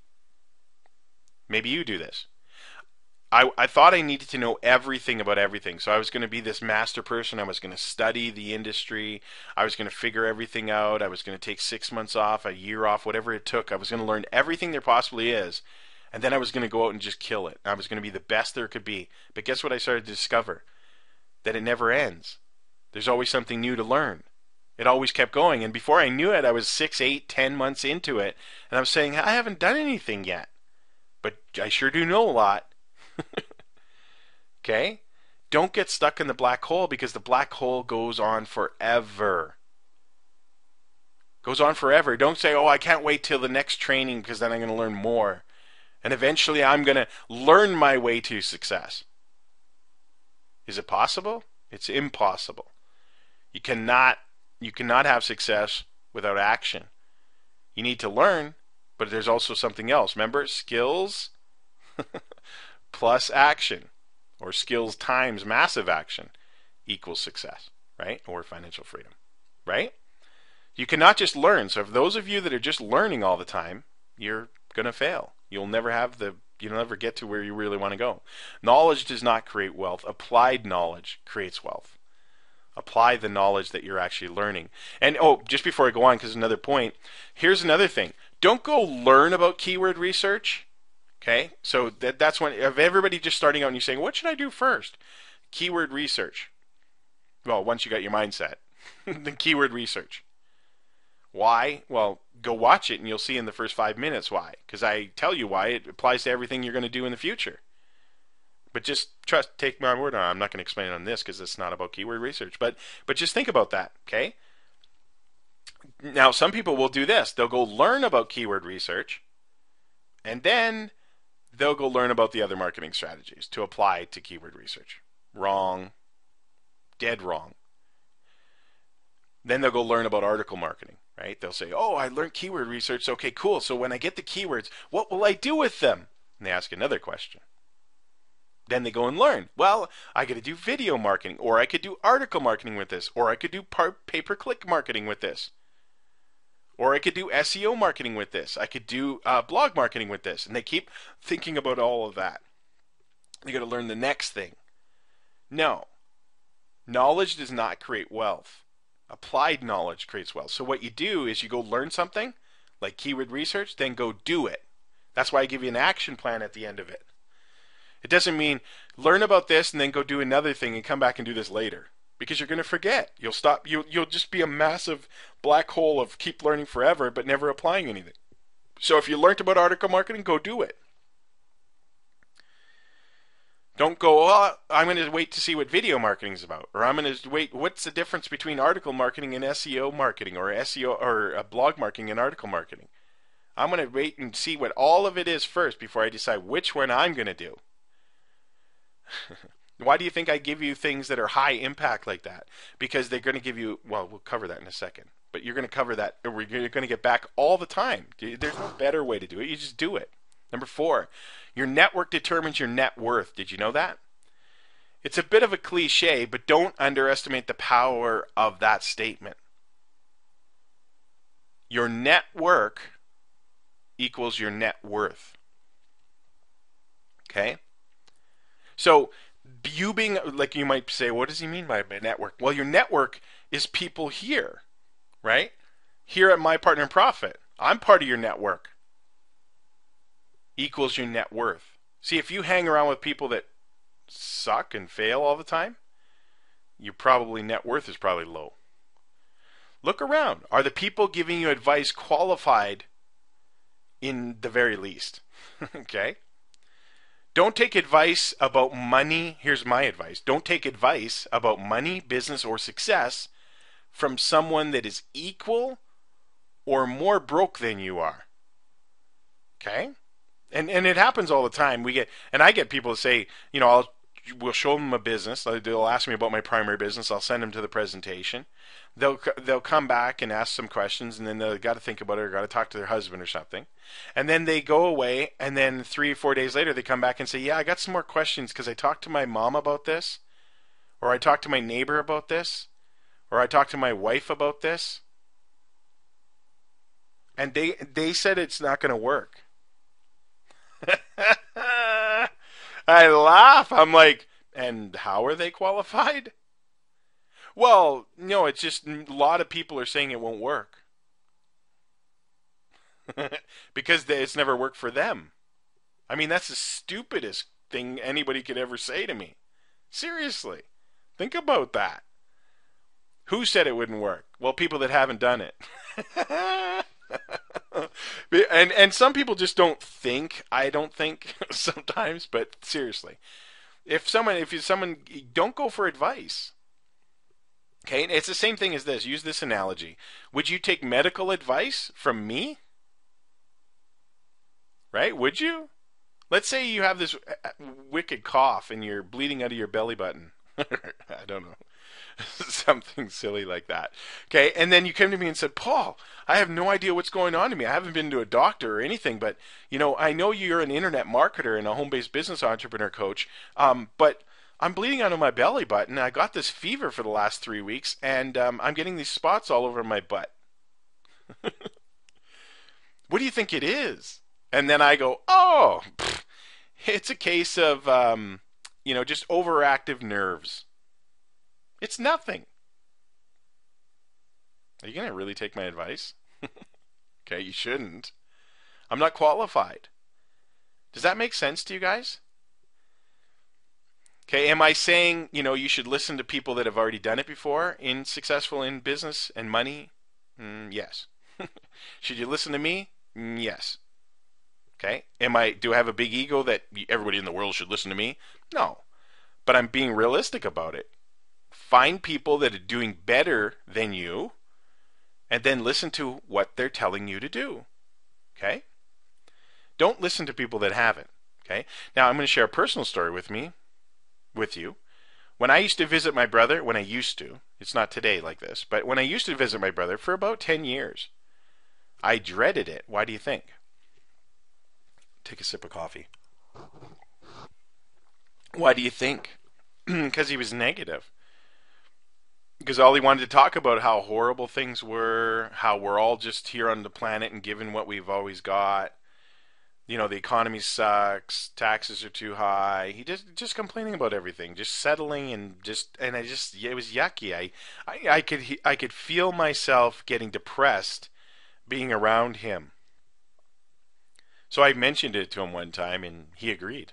Maybe you do this. I thought I needed to know everything about everything. So I was going to be this master person. I was going to study the industry. I was going to figure everything out. I was going to take 6 months off, a year off, whatever it took. I was going to learn everything there possibly is. And then I was going to go out and just kill it. I was going to be the best there could be. But guess what I started to discover? That it never ends. There's always something new to learn. It always kept going. And before I knew it, I was 6, 8, 10 months into it. And I was saying, I haven't done anything yet. But I sure do know a lot. Okay? Don't get stuck in the black hole, because the black hole goes on forever. Goes on forever. Don't say, oh, I can't wait till the next training because then I'm going to learn more. And eventually I'm going to learn my way to success. Is it possible? It's impossible. You cannot have success without action. You need to learn, but there's also something else. Remember, skills plus action, or skills times massive action, equals success, right? Or financial freedom, right? You cannot just learn. So for those of you that are just learning all the time, you're going to fail. You'll never get to where you really want to go. Knowledge does not create wealth. Applied knowledge creates wealth. Apply the knowledge that you're actually learning. And just before I go on, because another point, here's another thing. Don't go learn about keyword research. Okay? So that's when, if everybody just starting out and you're saying, what should I do first? Keyword research. Well, once you got your mindset, the keyword research. Why? Well, go watch it and you'll see in the first 5 minutes why. Because I tell you why. It applies to everything you're going to do in the future. But just take my word on it. I'm not going to explain it on this because it's not about keyword research. But just think about that, okay? Now, some people will do this. They'll go learn about keyword research, and then they'll go learn about the other marketing strategies to apply to keyword research. Wrong. Dead wrong. Then they'll go learn about article marketing. Right? They'll say, oh, I learned keyword research. Okay, cool. So when I get the keywords, what will I do with them? And they ask another question. Then they go and learn. Well, I got to do video marketing, or I could do article marketing with this, or I could do pay-per-click marketing with this, or I could do SEO marketing with this. I could do blog marketing with this. And they keep thinking about all of that. They got to learn the next thing. No. Knowledge does not create wealth. Applied knowledge creates wealth. So what you do is you go learn something, like keyword research, then go do it. That's why I give you an action plan at the end of it. It doesn't mean learn about this and then go do another thing and come back and do this later, because you're going to forget. You'll just be a massive black hole of keep learning forever but never applying anything. So if you learned about article marketing, go do it. Don't go, oh, I'm going to wait to see what video marketing is about. Or I'm going to wait, what's the difference between article marketing and SEO marketing, or SEO or blog marketing and article marketing? I'm going to wait and see what all of it is first before I decide which one I'm going to do. Why do you think I give you things that are high impact like that? Because they're going to give you, well, we'll cover that in a second. But you're going to cover that, or you're going to get back all the time. There's no better way to do it. You just do it. Number 4, your network determines your net worth. Did you know that? It's a bit of a cliche, but don't underestimate the power of that statement. Your network equals your net worth. Okay? So, you being, like you might say, what does he mean by my network? Well, your network is people here, right? Here at My Partner in Profit. I'm part of your network. Equals your net worth. See, if you hang around with people that suck and fail all the time, your net worth is probably low. Look around. Are the people giving you advice qualified in the very least? Okay? Don't take advice about money. Here's my advice. Don't take advice about money, business, or success from someone that is equal or more broke than you are. Okay? And it happens all the time. I get people to say, we'll show them a business. They'll ask me about my primary business. I'll send them to the presentation. They'll come back and ask some questions, and then they've got to think about it, or got to talk to their husband or something. And then they go away, and then 3 or 4 days later they come back and say, yeah, I got some more questions because I talked to my mom about this, or I talked to my neighbor about this, or I talked to my wife about this. And they said it's not going to work. I laugh. I'm like, and how are they qualified? Well, no, it's just a lot of people are saying it won't work. Because it's never worked for them. I mean, that's the stupidest thing anybody could ever say to me. Seriously. Think about that. Who said it wouldn't work? Well, people that haven't done it. And some people just don't think. I don't think sometimes, but seriously, if you someone don't go for advice. Okay, it's the same thing as this. Use this analogy. Would you take medical advice from me? Right? Would you? Let's say you have this wicked cough and you're bleeding out of your belly button. I don't know. Something silly like that. Okay, and then you came to me and said, Paul, I have no idea what's going on to me. I haven't been to a doctor or anything, but I know you're an internet marketer and a home-based business entrepreneur coach, but I'm bleeding out of my belly button. I got this fever for the last 3 weeks, and I'm getting these spots all over my butt. What do you think it is? And then I go, oh, it's a case of, just overactive nerves. It's nothing. Are you going to really take my advice? Okay, you shouldn't. I'm not qualified. Does that make sense to you guys? Okay, am I saying, you should listen to people that have already done it before, successful in business and money? Yes. Should you listen to me? Yes. Okay, do I have a big ego that everybody in the world should listen to me? No. But I'm being realistic about it. Find people that are doing better than you, and then listen to what they're telling you to do. Okay? Don't listen to people that haven't. Okay? Now I'm going to share a personal story with you. When I used to visit my brother, it's not today like this, but when I used to visit my brother for about 10 years, I dreaded it. Why do you think? Take a sip of coffee. Why do you think? Because he was negative. Because all he wanted to talk about how horrible things were, how we're all just here on the planet and given what we've always got. The economy sucks, taxes are too high. He just complaining about everything, just settling and it was yucky. I could feel myself getting depressed being around him. So I mentioned it to him one time and he agreed,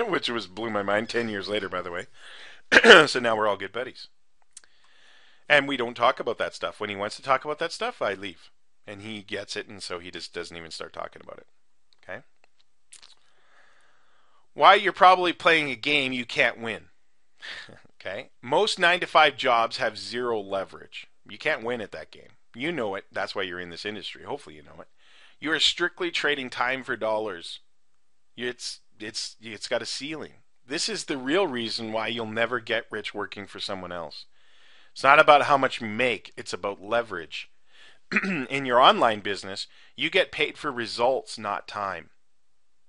which blew my mind 10 years later, by the way. So now we're all good buddies. And we don't talk about that stuff. When he wants to talk about that stuff, I leave. And he gets it, and so he just doesn't even start talking about it. Okay? Why you're probably playing a game you can't win. Okay? Most 9-to-5 jobs have zero leverage. You can't win at that game. You know it. That's why you're in this industry. Hopefully you know it. You are strictly trading time for dollars. It's got a ceiling. This is the real reason why you'll never get rich working for someone else. It's not about how much you make, it's about leverage. In your online business, you get paid for results, not time.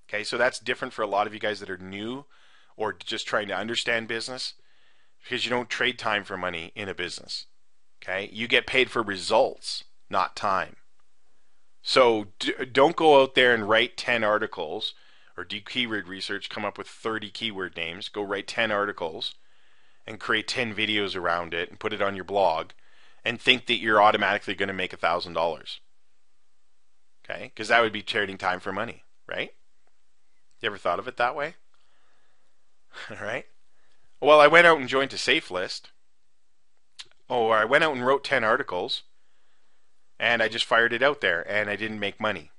Okay, so that's different for a lot of you guys that are new or just trying to understand business, because you don't trade time for money in a business. Okay, you get paid for results, not time. So don't go out there and write 10 articles or do keyword research, come up with 30 keyword names, go write 10 articles and create 10 videos around it and put it on your blog and think that you're automatically going to make $1,000. Okay? Because that would be trading time for money, right? You ever thought of it that way? All right. Well, I went out and joined a safe list. Or I went out and wrote 10 articles and I just fired it out there and I didn't make money.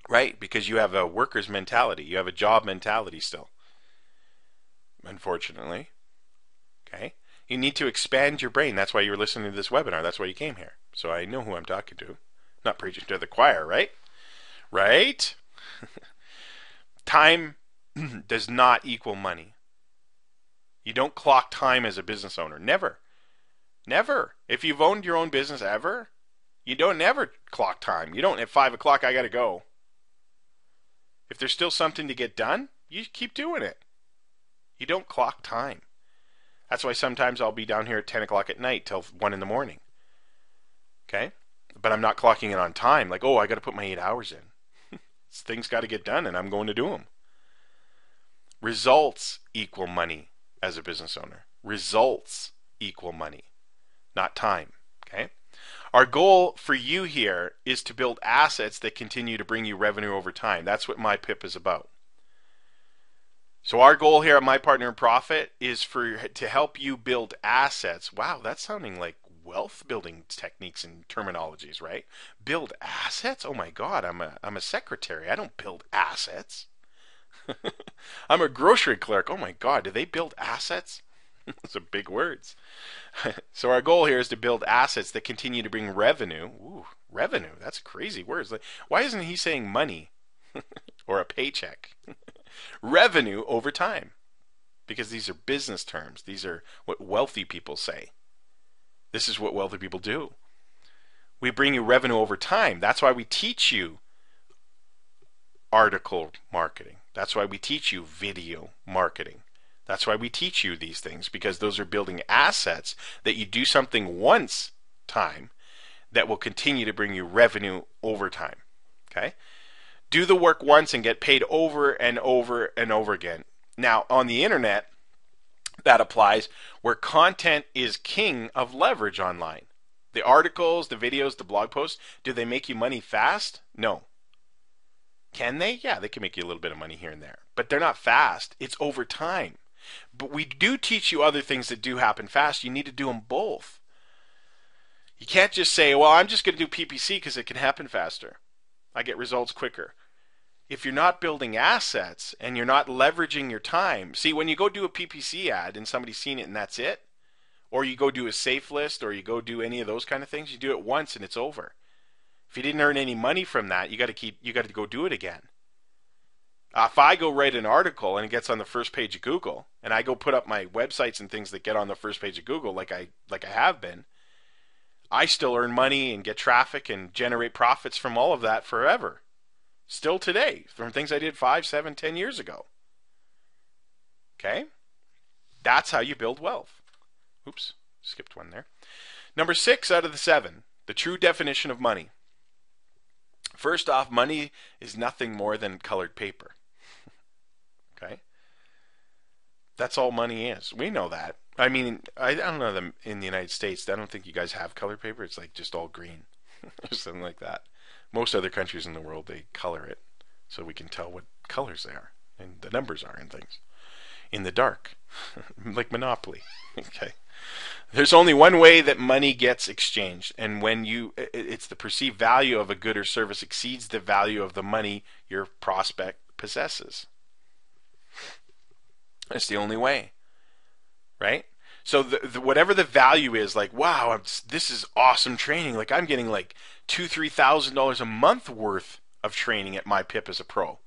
Right? Because you have a worker's mentality. You have a job mentality still. Unfortunately. Okay? You need to expand your brain. That's why you were listening to this webinar. That's why you came here. So I know who I'm talking to. Not preaching to the choir, right? Right? Time does not equal money. You don't clock time as a business owner. Never. Never. If you've owned your own business ever, you don't ever clock time. You don't, at 5 o'clock, I got to go. If there's still something to get done, you keep doing it. You don't clock time. That's why sometimes I'll be down here at 10 o'clock at night till 1 in the morning. Okay? But I'm not clocking it on time. Like, oh, I got to put my 8 hours in. Things got to get done and I'm going to do them. Results equal money as a business owner. Results equal money, not time. Okay? Our goal for you here is to build assets that continue to bring you revenue over time. That's what my PIP is about. So our goal here at My Partner in Profit is to help you build assets. Wow, that's sounding like wealth building techniques and terminologies, right? Build assets? Oh my God, I'm a secretary. I don't build assets. I'm a grocery clerk. Oh my God, do they build assets? Those are big words. So our goal here is to build assets that continue to bring revenue. Ooh, revenue. That's crazy words. Like, why isn't he saying money or a paycheck? Revenue over time. Because these are business terms. These are what wealthy people say. This is what wealthy people do. We bring you revenue over time. That's why we teach you article marketing. That's why we teach you video marketing. That's why we teach you these things, because those are building assets that you do something once time that will continue to bring you revenue over time. Okay? Do the work once and get paid over and over and over again. Now, on the internet, that applies where content is king of leverage online. The articles, the videos, the blog posts, do they make you money fast? No. Can they? Yeah, they can make you a little bit of money here and there. But they're not fast. It's over time. But we do teach you other things that do happen fast. You need to do them both. You can't just say, well, I'm just going to do PPC because it can happen faster. I get results quicker. If you're not building assets and you're not leveraging your time, see, when you go do a PPC ad and somebody's seen it and that's it, or you go do a safe list, or you go do any of those kind of things, you do it once and it's over. If you didn't earn any money from that, you got to go do it again. If I go write an article and it gets on the first page of Google, and I go put up my websites and things that get on the first page of Google, like I have been, I still earn money and get traffic and generate profits from all of that forever. Still today, from things I did 5, 7, 10 years ago. Okay? That's how you build wealth. Oops, skipped one there. Number 6 out of the 7, the true definition of money. First off, money is nothing more than colored paper. Okay? That's all money is. We know that. I mean, I don't know them in the United States. I don't think you guys have colored paper. It's like just all green or something like that. Most other countries in the world, they color it so we can tell what colors they are and the numbers are and things in the dark, like Monopoly. Okay. There's only one way that money gets exchanged, and when it's the perceived value of a good or service exceeds the value of the money your prospect possesses. That's the only way, right? So whatever the value is, like, wow, this is awesome training. Like, I'm getting like $2,000-$3,000 a month worth of training at my PIP as a pro.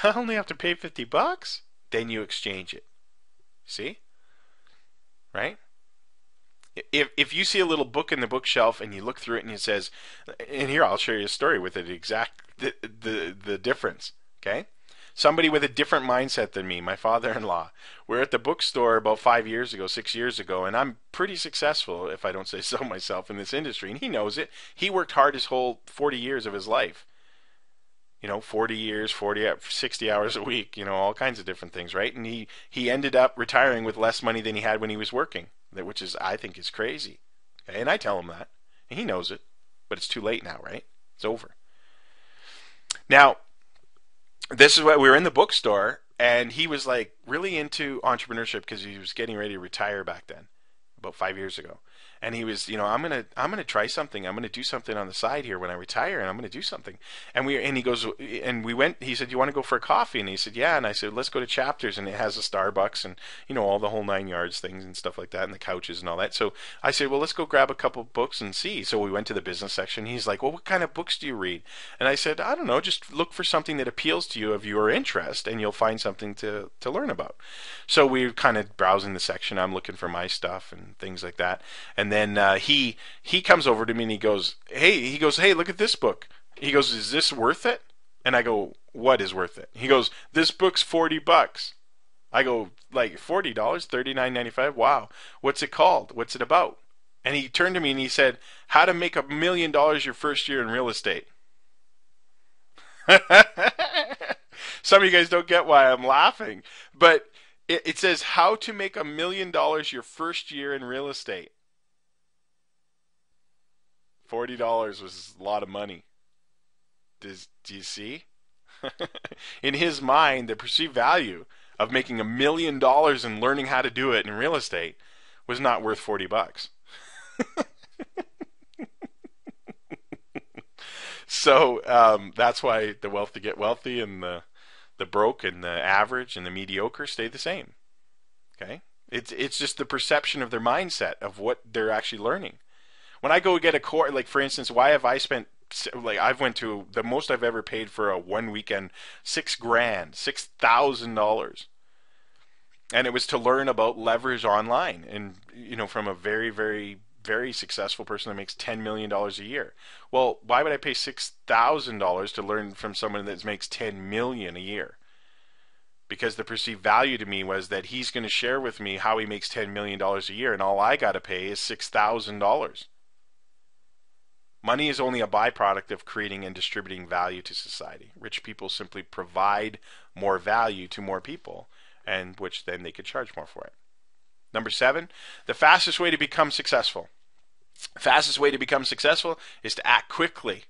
I only have to pay $50. Then you exchange it. See? Right? If you see a little book in the bookshelf and you look through it and it says, and here I'll show you a story with it, the difference. Okay? Somebody with a different mindset than me, my father-in-law. We're at the bookstore about 5 years ago, 6 years ago, and I'm pretty successful, if I don't say so myself, in this industry. And he knows it. He worked hard his whole 40 years of his life. 40 years, 60 hours a week, all kinds of different things, right? And he ended up retiring with less money than he had when he was working, which is, I think, is crazy. Okay? And I tell him that. And he knows it. But it's too late now, right? It's over. Now, this is what we were in the bookstore, and he was like really into entrepreneurship because he was getting ready to retire back then, about 5 years ago. And he was, I'm gonna try something. I'm gonna do something on the side here when I retire, and I'm gonna do something. And he goes, and we went. He said, "You want to go for a coffee?" And he said, "Yeah." And I said, "Let's go to Chapters," and it has a Starbucks and all the whole 9 yards things and stuff like that, and the couches and all that. So I said, "Well, let's go grab a couple books and see." So we went to the business section. He's like, "Well, what kind of books do you read?" And I said, "I don't know. Just look for something that appeals to you of your interest, and you'll find something to learn about." So we were kind of browsing the section. I'm looking for my stuff and things like that, and then he comes over to me and he goes, "Hey, look at this book." He goes, "Is this worth it?" And I go, "What is worth it?" He goes, "This book's $40." I go, "Like $40, $39.95? Wow. What's it called? What's it about?" And he turned to me and he said, "How to Make $1 Million Your First Year in Real Estate." Some of you guys don't get why I'm laughing, but it says how to make $1 million your first year in real estate. $40 was a lot of money. Do you see? In his mind, the perceived value of making $1 million and learning how to do it in real estate was not worth $40. So that's why the wealthy get wealthy and the broke and the average and the mediocre stay the same. Okay? It's just the perception of their mindset of what they're actually learning. When I go get a course, like for instance, why have I spent, like I've went to the most I've ever paid for a one weekend, $6,000, $6,000. And it was to learn about leverage online, and from a very, very, very successful person that makes $10 million a year. Well, why would I pay $6,000 to learn from someone that makes $10 million a year? Because the perceived value to me was that he's going to share with me how he makes $10 million a year, and all I got to pay is $6,000. Money is only a byproduct of creating and distributing value to society. Rich people simply provide more value to more people, and which then they could charge more for it. Number 7, the fastest way to become successful. Fastest way to become successful is to act quickly.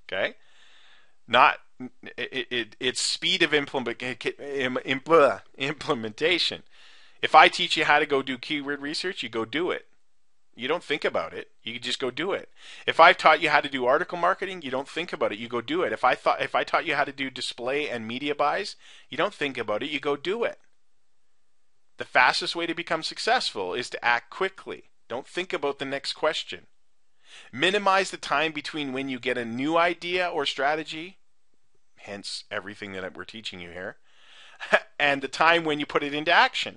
Okay? Not it's speed of implementation. If I teach you how to go do keyword research, you go do it. You don't think about it. You just go do it. If I've taught you how to do article marketing, you don't think about it. You go do it. If I taught you how to do display and media buys, you don't think about it. You go do it. The fastest way to become successful is to act quickly. Don't think about the next question. Minimize the time between when you get a new idea or strategy, hence everything that we're teaching you here, and the time when you put it into action.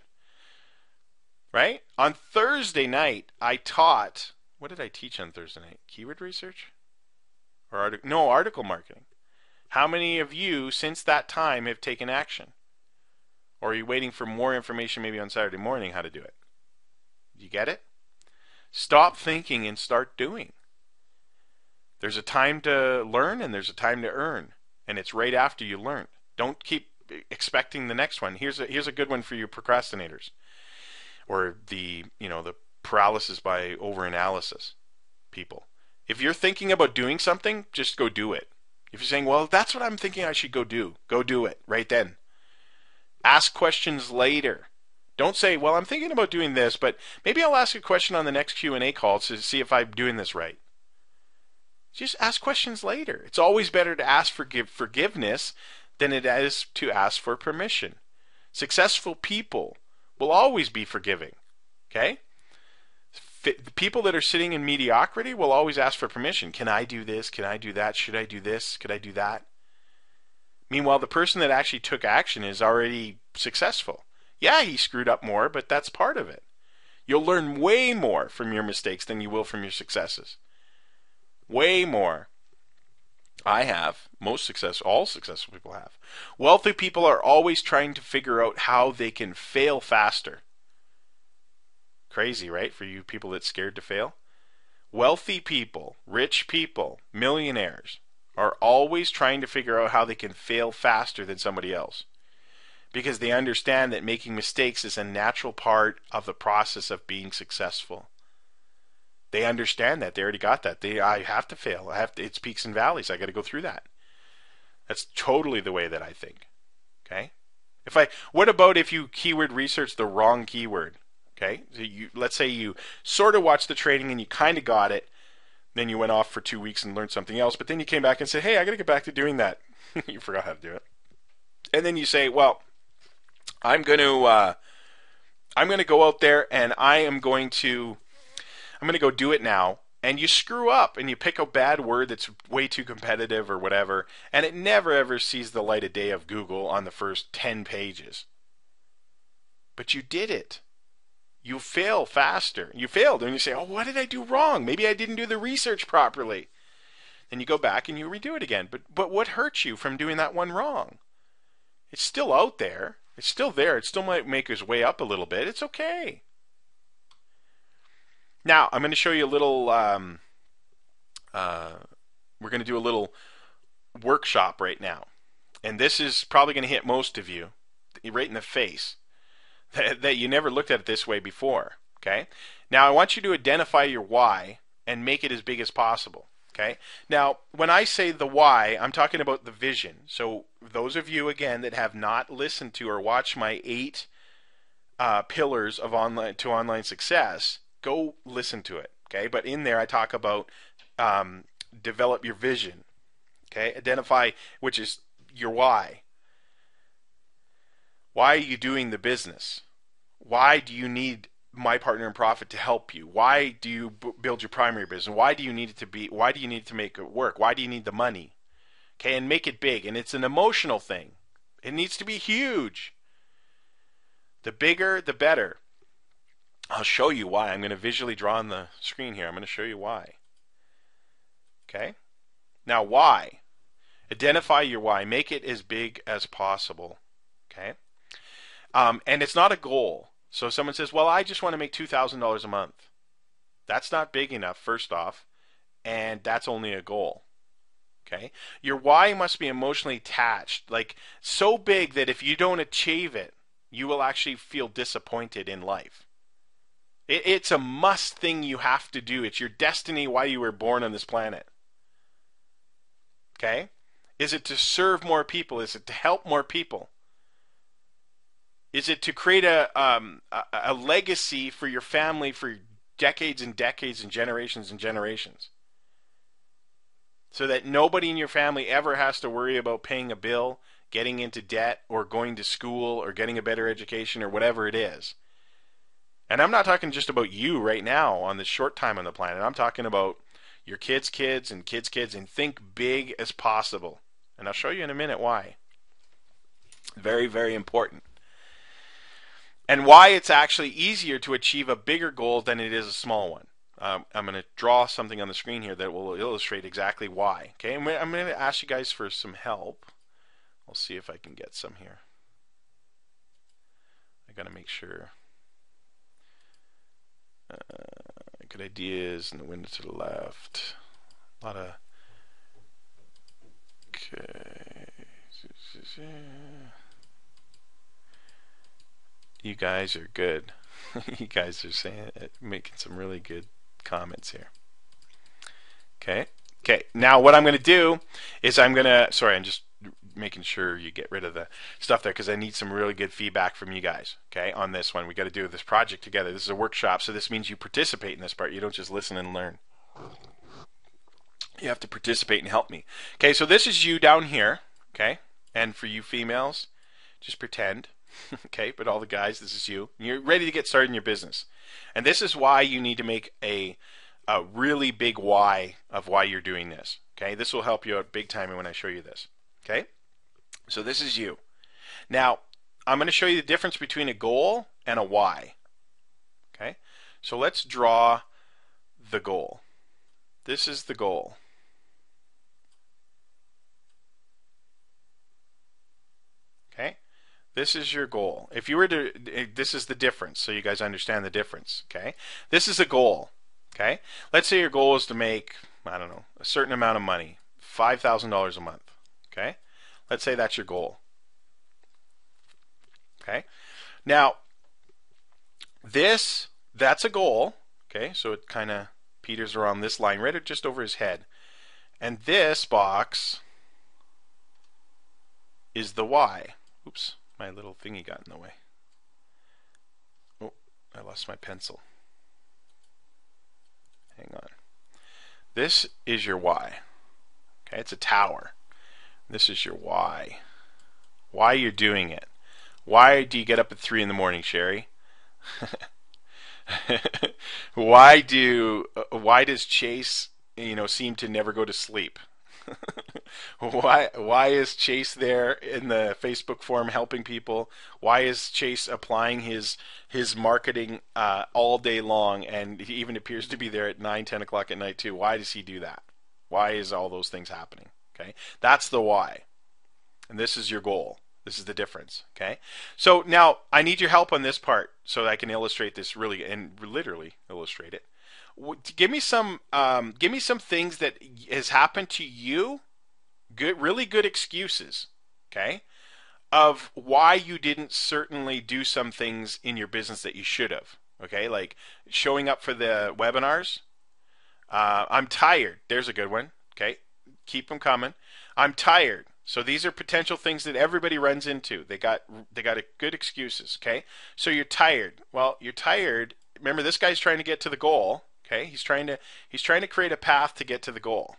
Right? On Thursday night, I taught, what did I teach on Thursday night? Keyword research? Or article marketing. How many of you since that time have taken action? Or are you waiting for more information maybe on Saturday morning how to do it? You get it? Stop thinking and start doing. There's a time to learn and there's a time to earn. And it's right after you learn. Don't keep expecting the next one. Here's a good one for you procrastinators. Or the paralysis by overanalysis people. If you're thinking about doing something, just go do it. If you're saying, well, that's what I'm thinking I should go do it right then. Ask questions later. Don't say, well, I'm thinking about doing this, but maybe I'll ask a question on the next Q&A call to see if I'm doing this right. Just ask questions later. It's always better to ask for forgiveness than it is to ask for permission. Successful people will always be forgiving. Okay? People that are sitting in mediocrity will always ask for permission. Can I do this? Can I do that? Should I do this? Could I do that? Meanwhile, the person that actually took action is already successful. Yeah, he screwed up more, but that's part of it. You'll learn way more from your mistakes than you will from your successes. Way more. I have. All successful people have. Wealthy people are always trying to figure out how they can fail faster. Crazy, right? For you people that's scared to fail. Wealthy people, rich people, millionaires are always trying to figure out how they can fail faster than somebody else. Because they understand that making mistakes is a natural part of the process of being successful. They understand that. They already got that. I have to fail. It's peaks and valleys. I got to go through that. That's totally the way that I think. Okay? What about if you keyword research the wrong keyword? Okay? So let's say you sort of watched the training and you kind of got it. Then you went off for 2 weeks and learned something else, but then you came back and said, hey, I got to get back to doing that. You forgot how to do it. And then you say, well, I'm going to go out there and I'm going to go do it now. And you screw up and you pick a bad word that's way too competitive or whatever, and it never ever sees the light of day of Google on the first 10 pages. But you did it. You fail faster. You failed and you say, oh, what did I do wrong? Maybe I didn't do the research properly. Then you go back and you redo it again. But what hurt you from doing that one wrong? It's still out there. It's still there. It still might make its way up a little bit. It's okay. Now, I'm going to show you a little, we're going to do a little workshop right now. And this is probably going to hit most of you right in the face. That you never looked at it this way before. Okay? Now, I want you to identify your why and make it as big as possible. Okay. Now, when I say the why, I'm talking about the vision. So those of you again that have not listened to or watched my 8 pillars of online success, go listen to it. Okay. But in there, I talk about develop your vision. Okay. Identify, which is your why. Why are you doing the business? Why do you need my partner in profit to help you? Why do you build your primary business? Why do you need it to be? Why do you need it to make it work? Why do you need the money? Okay, and make it big. And it's an emotional thing. It needs to be huge. The bigger, the better. I'll show you why. I'm going to visually draw on the screen here. I'm going to show you why. Okay? Now, why? Identify your why. Make it as big as possible. Okay? And it's not a goal. So someone says, well, I just want to make $2,000 a month. That's not big enough, first off, and that's only a goal. Okay? Your why must be emotionally attached, like so big that if you don't achieve it, you will actually feel disappointed in life. It's a must thing you have to do. It's your destiny why you were born on this planet. Okay? Is it to serve more people? Is it to help more people? Is it to create a legacy for your family for decades and decades and generations? So that nobody in your family ever has to worry about paying a bill, getting into debt, or going to school, or getting a better education, or whatever it is. And I'm not talking just about you right now on this short time on the planet. I'm talking about your kids' kids and kids' kids, and think big as possible. And I'll show you in a minute why. Very, very important. And why it's actually easier to achieve a bigger goal than it is a small one. I'm going to draw something on the screen here that will illustrate exactly why. Okay, I'm going to ask you guys for some help. I'll see if I can get some here. I got to make sure. Good ideas in the window to the left. A lot of. Okay. You guys are good. You guys are making some really good comments here. Okay. Okay. Now what I'm going to do is I'm just making sure you get rid of the stuff there because I need some really good feedback from you guys. Okay, on this one, we got to do this project together. This is a workshop, so this means you participate in this part. You don't just listen and learn. You have to participate and help me. Okay, so this is you down here. Okay, and for you females, just pretend. Okay, but all the guys, this is you. You're ready to get started in your business. And this is why you need to make a really big why of why you're doing this. Okay, this will help you out big time when I show you this. Okay, so this is you. Now, I'm going to show you the difference between a goal and a why. Okay, so let's draw the goal. This is the goal. Okay. This is your goal. If you were to, this is the difference, so you guys understand the difference, okay? This is a goal, okay? Let's say your goal is to make, I don't know, a certain amount of money, $5,000 a month, okay? Let's say that's your goal, okay? Now, that's a goal, okay? So it kind of peters around this line right just over his head. And this box is the why. Oops. My little thingy got in the way. Oh, I lost my pencil. Hang on. This is your why. Okay, it's a tower. This is your why. Why you're doing it. Why do you get up at 3 in the morning, Sherry? Why does Chase, seem to never go to sleep? Why is Chase there in the Facebook forum helping people? Why is Chase applying his marketing all day long, and he even appears to be there at 9, 10 o'clock at night too? Why does he do that? Why is all those things happening? Okay, that's the why, and this is your goal. This is the difference. Okay, so now I need your help on this part so that I can illustrate this really and literally illustrate it. Give me some things that has happened to you, really good excuses, okay, of why you didn't certainly do some things in your business that you should have, okay, like showing up for the webinars, I'm tired. There's a good one. Okay, keep them coming. I'm tired. So these are potential things that everybody runs into. They got a good excuses. Okay, so you're tired. Well, you're tired. Remember, this guy's trying to get to the goal. Okay, he's trying to create a path to get to the goal,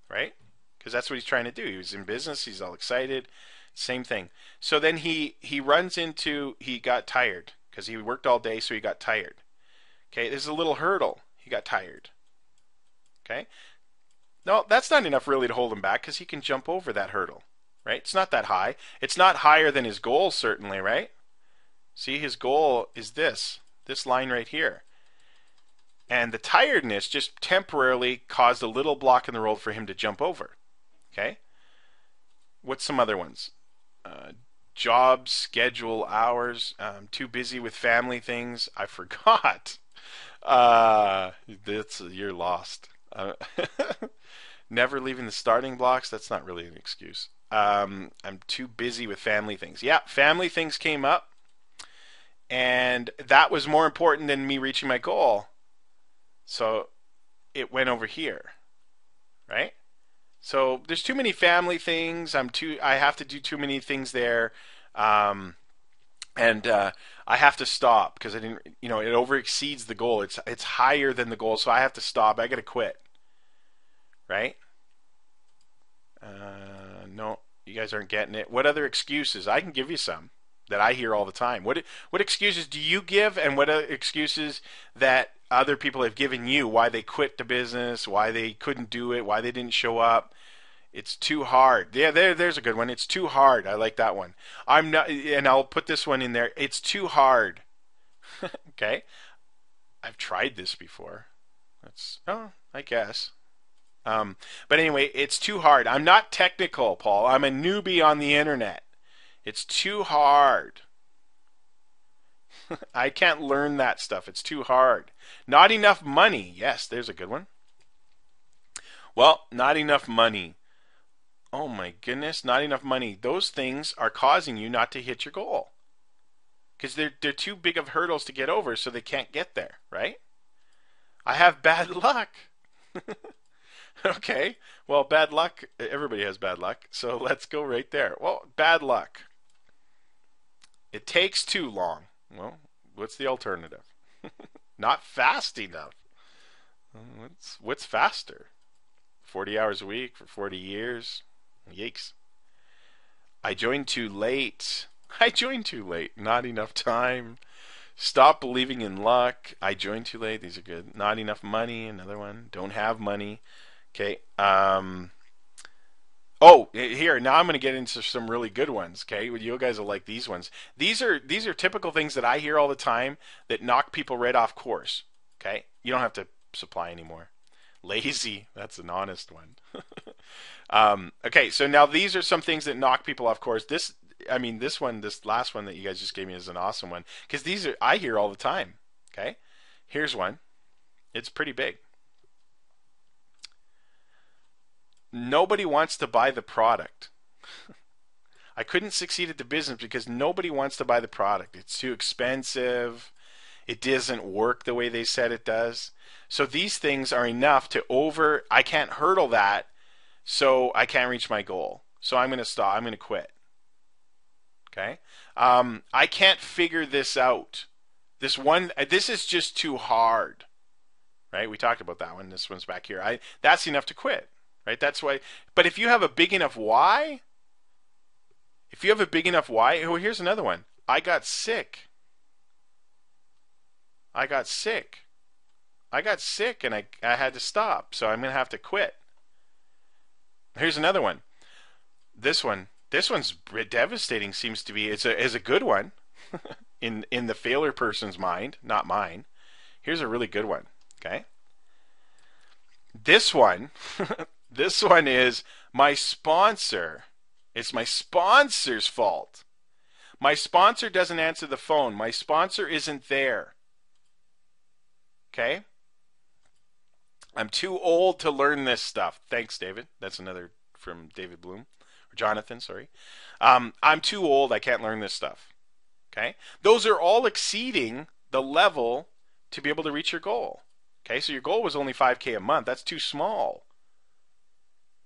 right? Because that's what he's trying to do. He was in business. He's all excited. Same thing. So then he runs into he got tired because he worked all day, so he got tired. Okay, there's a little hurdle. He got tired. Okay, no, that's not enough really to hold him back because he can jump over that hurdle, right? It's not that high. It's not higher than his goal, certainly, right? See, his goal is this line right here. And the tiredness just temporarily caused a little block in the road for him to jump over. Okay? What's some other ones? Job, schedule, hours. Too busy with family things. I forgot. You're lost. Never leaving the starting blocks. That's not really an excuse. I'm too busy with family things. Yeah, family things came up, and that was more important than me reaching my goal. So it went over here, right? So there's too many family things. I have to do too many things there, and I have to stop because I didn't. It over exceeds the goal. It's higher than the goal, so I have to stop. I got to quit, right? No, you guys aren't getting it. What other excuses? I can give you some that I hear all the time. What excuses do you give, and what excuses that other people have given you why they quit the business, why they couldn't do it, why they didn't show up? It's too hard. Yeah, there's a good one. It's too hard. I like that one. I'm not, and I'll put this one in there. It's too hard. Okay, I've tried this before. I guess. But anyway, it's too hard. I'm not technical, Paul. I'm a newbie on the internet. It's too hard. I can't learn that stuff. It's too hard. Not enough money. Yes, there's a good one. Well, not enough money. Oh my goodness, not enough money. Those things are causing you not to hit your goal. Because they're too big of hurdles to get over, so they can't get there, right? I have bad luck. Okay, well, bad luck, everybody has bad luck, so let's go right there. Well, bad luck. It takes too long. Well, what's the alternative? Not fast enough. What's faster? 40 hours a week for 40 years? Yikes. I joined too late. I joined too late. Not enough time. Stop believing in luck. I joined too late. These are good. Not enough money. Another one. Don't have money. Okay. Oh, here now I'm going to get into some really good ones. Okay, you guys will like these ones. These are typical things that I hear all the time that knock people right off course. Okay, you don't have to supply anymore. Lazy. That's an honest one. Okay, so now these are some things that knock people off course. This last one that you guys just gave me is an awesome one because these are I hear all the time. Okay, here's one. It's pretty big. Nobody wants to buy the product. I couldn't succeed at the business because nobody wants to buy the product. It's too expensive. It doesn't work the way they said it does. So these things are enough to I can't hurdle that, so I can't reach my goal. So I'm going to stop. I'm going to quit. Okay? I can't figure this out. This is just too hard. Right? We talked about that one. This one's back here. That's enough to quit. Right? That's why. But if you have a big enough why, oh, here's another one. I got sick. I got sick and I had to stop, so I'm going to have to quit. Here's another one. This one's devastating. Seems to be is a good one in the failure person's mind, not mine. Here's a really good one. Okay. This one is my sponsor. It's my sponsor's fault. My sponsor doesn't answer the phone. My sponsor isn't there. Okay? I'm too old to learn this stuff. Thanks, David. That's another from David Bloom. Or Jonathan, sorry. I'm too old. I can't learn this stuff. Okay? Those are all exceeding the level to be able to reach your goal. Okay, so your goal was only 5K a month. That's too small.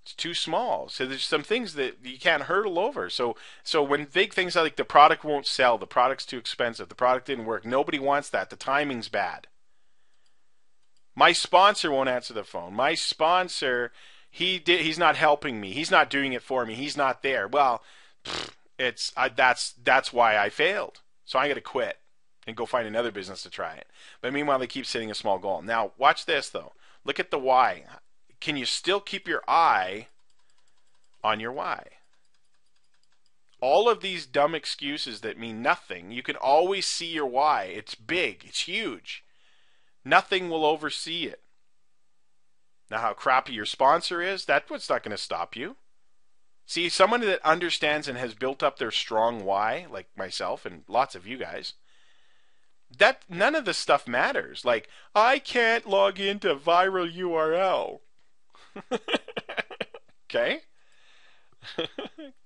It's too small. So there's some things that you can't hurdle over. So when big things are like the product won't sell, the product's too expensive, the product didn't work, nobody wants that. The timing's bad. My sponsor won't answer the phone. My sponsor, he's not helping me. He's not doing it for me. He's not there. Well, that's why I failed. So I got to quit and go find another business to try it. But meanwhile, they keep setting a small goal. Now, watch this though. Look at the why. Can you still keep your eye on your why? All of these dumb excuses that mean nothing, you can always see your why. It's big. It's huge. Nothing will oversee it. Now, how crappy your sponsor is, that's what's not going to stop you. See, someone that understands and has built up their strong why, like myself and lots of you guys, that none of this stuff matters. Like, I can't log into viral URL. Okay?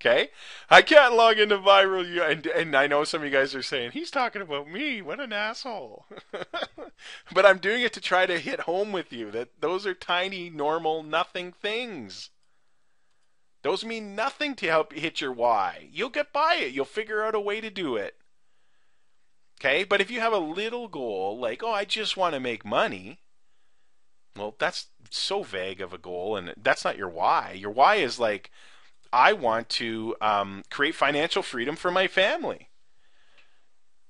Okay? I can't log into viral URL. And I know some of you guys are saying, he's talking about me. What an asshole. But I'm doing it to try to hit home with you that those are tiny, normal, nothing things. Those mean nothing to help hit your why. You'll get by it. You'll figure out a way to do it. Okay? But if you have a little goal, like, oh, I just want to make money, well, that's so vague of a goal, and that's not your why. Your why is like, I want to create financial freedom for my family.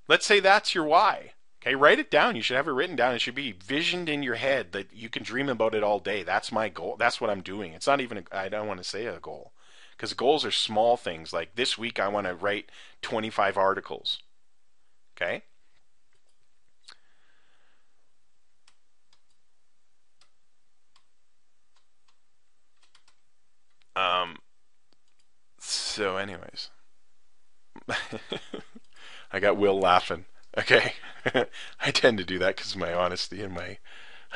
Let's say that's your why. Okay, write it down. You should have it written down. It should be visioned in your head that you can dream about it all day. That's my goal. That's what I'm doing. It's not even, I don't want to say a goal. Because goals are small things. Like this week I want to write 25 articles. Okay? So anyways. I got Will laughing. Okay. I tend to do that because of my honesty and my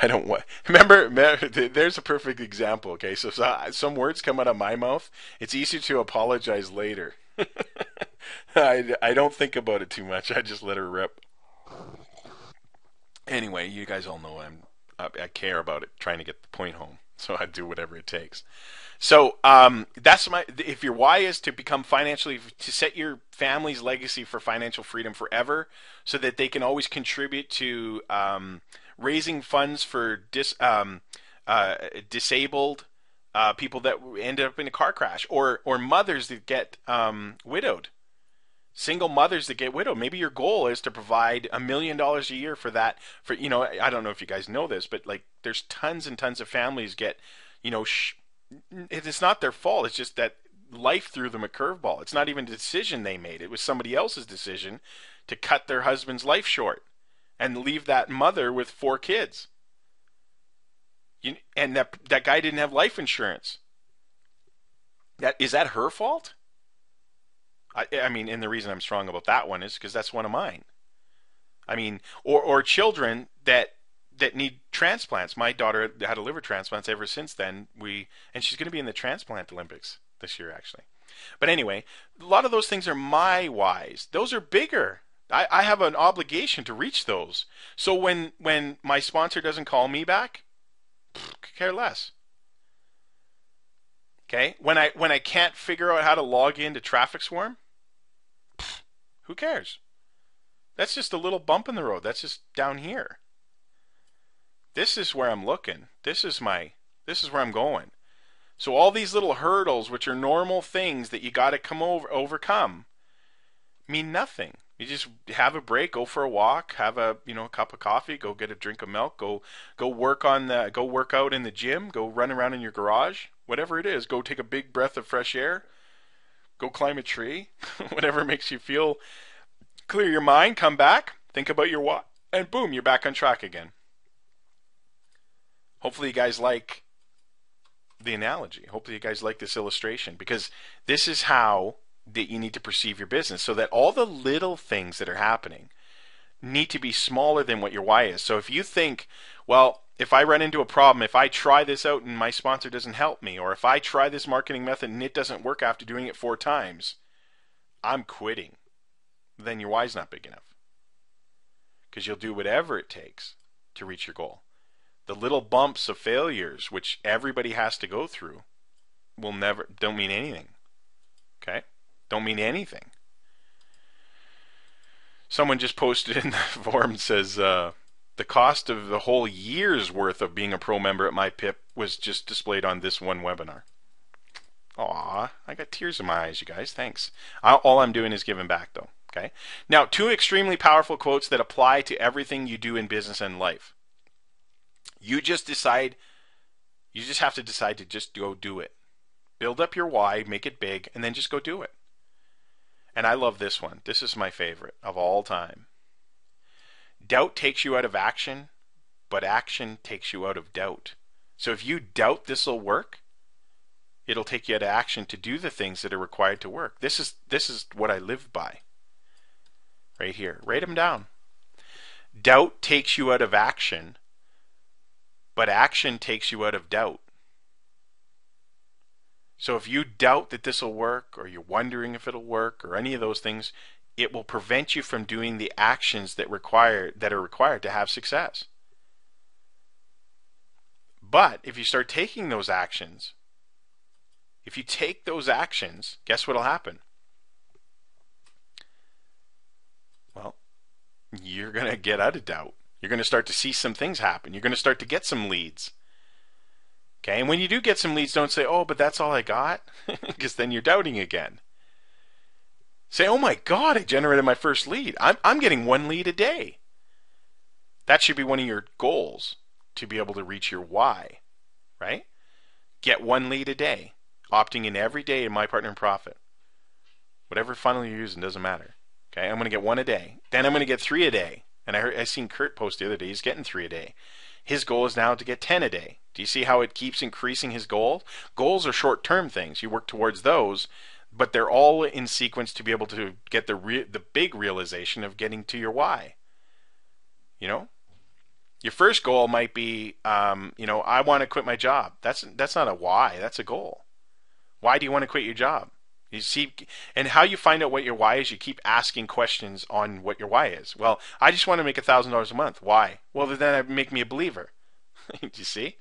I don't want. Remember, there's a perfect example. Okay, so some words come out of my mouth. It's easier to apologize later. I don't think about it too much. I just let her rip. Anyway, you guys all know I care about it, trying to get the point home. So I do whatever it takes. So that's my. If your why is to become financially, to set your family's legacy for financial freedom forever, so that they can always contribute to raising funds for disabled people that ended up in a car crash, or mothers that get widowed, single mothers that get widowed. Maybe your goal is to provide $1 million a year for that. For I don't know if you guys know this, but like there's tons and tons of families get, it's not their fault. It's just that life threw them a curveball. It's not even a decision they made. It was somebody else's decision to cut their husband's life short and leave that mother with 4 kids. And that guy didn't have life insurance. Is that her fault? I mean, and the reason I'm strong about that one is because that's one of mine. I mean, or children that need transplants. My daughter had a liver transplant ever since then. And she's going to be in the transplant Olympics this year, actually. But anyway, a lot of those things are my whys. Those are bigger. I have an obligation to reach those. So when my sponsor doesn't call me back, care less. Okay? When I can't figure out how to log into Traffic Swarm, who cares? That's just a little bump in the road. That's just down here. This is where I'm looking. This is where I'm going. So all these little hurdles, which are normal things that you got to overcome, mean nothing. You just have a break, go for a walk, have a cup of coffee, go get a drink of milk, go work out in the gym, go run around in your garage, whatever it is. Go take a big breath of fresh air, go climb a tree, whatever makes you feel. Clear your mind, come back, think about your what, and boom, you're back on track again. Hopefully you guys like the analogy. Hopefully you guys like this illustration, because this is how that you need to perceive your business, so that all the little things that are happening need to be smaller than what your why is. So if you think, well, if I run into a problem, if I try this out and my sponsor doesn't help me, or if I try this marketing method and it doesn't work after doing it 4 times, I'm quitting. Then your why's not big enough, because you'll do whatever it takes to reach your goal. The little bumps of failures, which everybody has to go through, don't mean anything. Okay? Don't mean anything. Someone just posted in the forum, says, the cost of the whole year's worth of being a pro member at my PIP was just displayed on this one webinar. Aw, I got tears in my eyes, you guys. Thanks. All I'm doing is giving back, though. Okay? Now, two extremely powerful quotes that apply to everything you do in business and life. You just have to decide to just go do it. Build up your why, make it big, and then just go do it. And I love this one. This is my favorite of all time. Doubt takes you out of action, but action takes you out of doubt. So if you doubt this will work, it'll take you out of action to do the things that are required to work. This is what I live by. Right here. Write them down. Doubt takes you out of action, but action takes you out of doubt. So if you doubt that this will work, or you're wondering if it'll work, or any of those things, it will prevent you from doing the actions that are required to have success. But if you start taking those actions, if you take those actions, guess what will happen? Well, you're going to get out of doubt. You're going to start to see some things happen. You're going to start to get some leads. Okay, and when you do get some leads, don't say, oh, but that's all I got, because then you're doubting again. Say, oh my God, I generated my first lead. I'm getting one lead a day. That should be one of your goals, to be able to reach your why, right? Get one lead a day, opting in every day in My Partner in Profit. Whatever funnel you're using, doesn't matter. Okay, I'm going to get one a day. Then I'm going to get 3 a day. And I seen Kurt post the other day, he's getting 3 a day. His goal is now to get 10 a day. Do you see how it keeps increasing his goal? Goals are short-term things. You work towards those, but they're all in sequence to be able to get the big realization of getting to your why. You know? Your first goal might be, I want to quit my job. That's not a why. That's a goal. Why do you want to quit your job? You see, and how you find out what your why is, you keep asking questions on what your why is. Well, I just want to make $1,000 a month. Why? Well, then that would make me a believer. Do you see?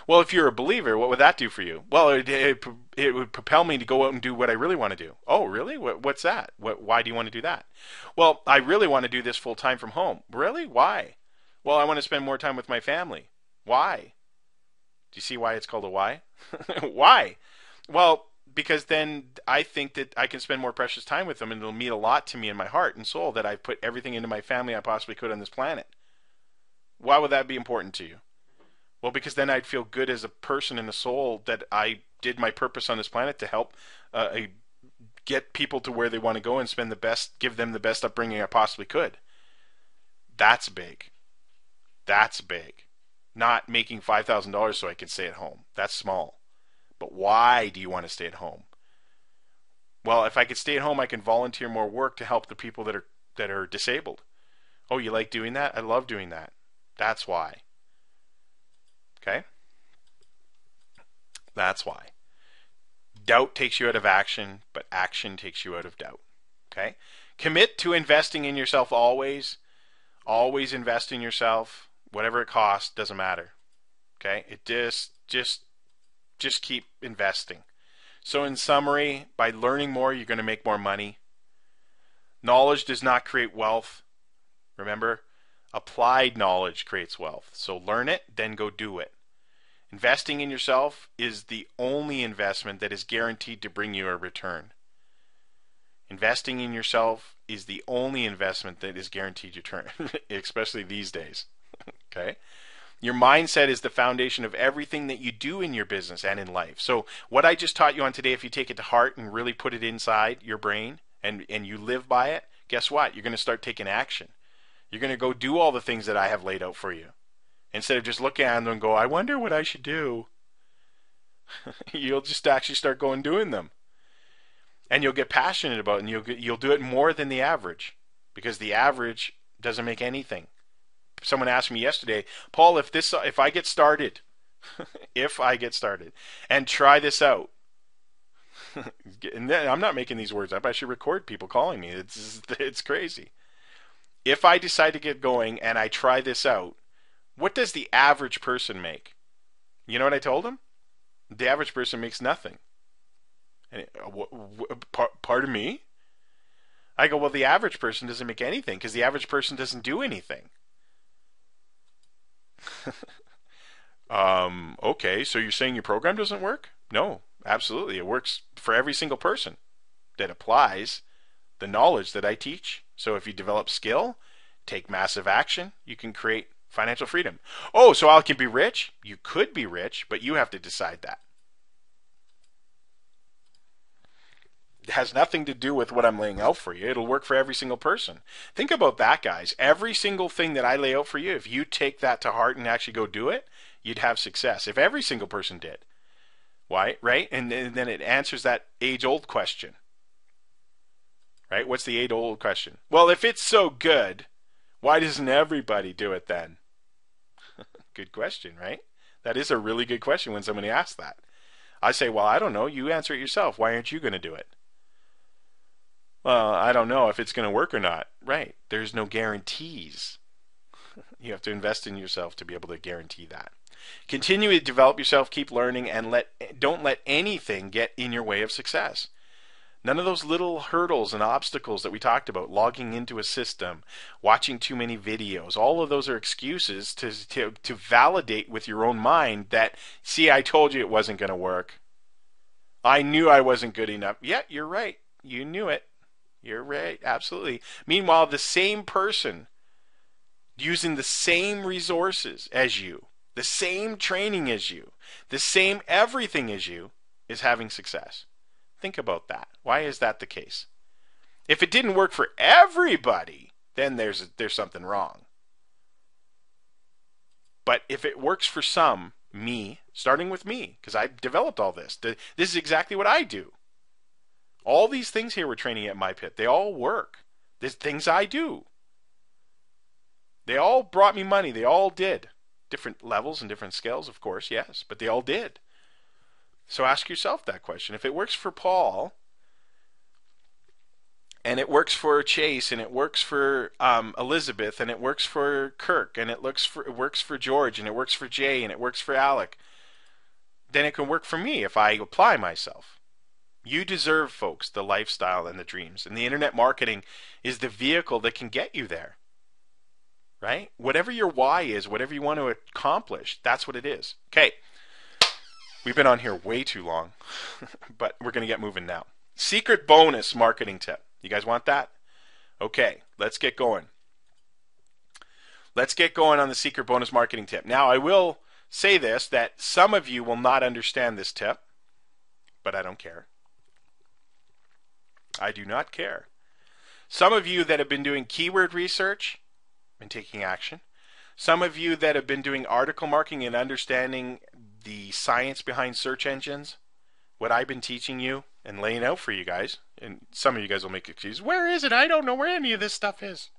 Well, if you're a believer, what would that do for you? Well, it would propel me to go out and do what I really want to do. Oh, really? What's that? Why do you want to do that? Well, I really want to do this full time from home. Really? Why? Well, I want to spend more time with my family. Why? Do you see why it's called a why? Why? Well, because then I think that I can spend more precious time with them, and it'll mean a lot to me in my heart and soul that I've put everything into my family I possibly could on this planet. Why would that be important to you? Well, because then I'd feel good as a person and a soul that I did my purpose on this planet to help get people to where they want to go and give them the best upbringing I possibly could. That's big. That's big. Not making $5,000 so I can stay at home. That's small. But why do you want to stay at home? Well, if I could stay at home, I can volunteer more work to help the people that are disabled. Oh, you like doing that? I love doing that. That's why. Okay? That's why. Doubt takes you out of action, but action takes you out of doubt. Okay? Commit to investing in yourself always. Always invest in yourself. Whatever it costs, doesn't matter. Okay? It just keep investing. So in summary, by learning more, you're going to make more money. Knowledge does not create wealth. Remember, applied knowledge creates wealth. So learn it, then go do it. Investing in yourself is the only investment that is guaranteed to bring you a return. Investing in yourself is the only investment that is guaranteed to return, especially these days. Okay? Your mindset is the foundation of everything that you do in your business and in life. So what I just taught you on today, if you take it to heart and really put it inside your brain and you live by it, guess what? You're going to start taking action. You're going to go do all the things that I have laid out for you. Instead of just looking at them and go, I wonder what I should do. You'll just actually start going doing them. And you'll get passionate about it, and you'll do it more than the average, because the average doesn't make anything. Someone asked me yesterday, Paul, if I get started, if I get started and try this out, and I'm not making these words up. I should record people calling me. It's crazy. If I decide to get going and I try this out, What does the average person make? You know what I told him? The average person makes nothing. And pardon me? I go, well, the average person doesn't make anything because the average person doesn't do anything. Okay, so you're saying your program doesn't work? No, absolutely. It works for every single person that applies the knowledge that I teach. So if you develop skill, take massive action, you can create financial freedom. Oh, so I can be rich? You could be rich, but you have to decide that. It has nothing to do with what I'm laying out for you. It'll work for every single person. Think about that, guys. Every single thing that I lay out for you, if you take that to heart and actually go do it, you'd have success. If every single person did. Why? Right? And then it answers that age-old question. Right? What's the age-old question? Well, if it's so good, why doesn't everybody do it then? Good question, right? That is a really good question when somebody asks that. I say, well, I don't know. You answer it yourself. Why aren't you going to do it? Well, I don't know if it's going to work or not. Right. There's no guarantees. You have to invest in yourself to be able to guarantee that. Continue to develop yourself, keep learning, and don't let anything get in your way of success. None of those little hurdles and obstacles that we talked about, logging into a system, watching too many videos, all of those are excuses to validate with your own mind that, see, I told you it wasn't going to work. I knew I wasn't good enough. Yeah, you're right. You knew it. You're right. Absolutely. Meanwhile, the same person using the same resources as you, the same training as you, the same everything as you, is having success. Think about that. Why is that the case? If it didn't work for everybody, then there's something wrong. But if it works for some, me, starting with me, because I developed all this. This is exactly what I do. All these things here we're training at My Pit, they all work. There's things I do. They all brought me money. They all did. Different levels and different scales, of course, yes, but they all did. So ask yourself that question. If it works for Paul, and it works for Chase, and it works for Elizabeth, and it works for Kirk, and it works for George, and it works for Jay, and it works for Alec, then it can work for me if I apply myself. You deserve, folks, the lifestyle and the dreams. And the internet marketing is the vehicle that can get you there. Right? Whatever your why is, whatever you want to accomplish, that's what it is. Okay. We've been on here way too long, but we're going to get moving now. Secret bonus marketing tip. You guys want that? Okay, let's get going. Let's get going on the secret bonus marketing tip. Now, I will say this, that some of you will not understand this tip, but I don't care. I do not care. Some of you that have been doing keyword research and taking action. Some of you that have been doing article marketing and understanding the science behind search engines, what I've been teaching you and laying out for you guys, and some of you guys will make excuses. Where is it? I don't know where any of this stuff is.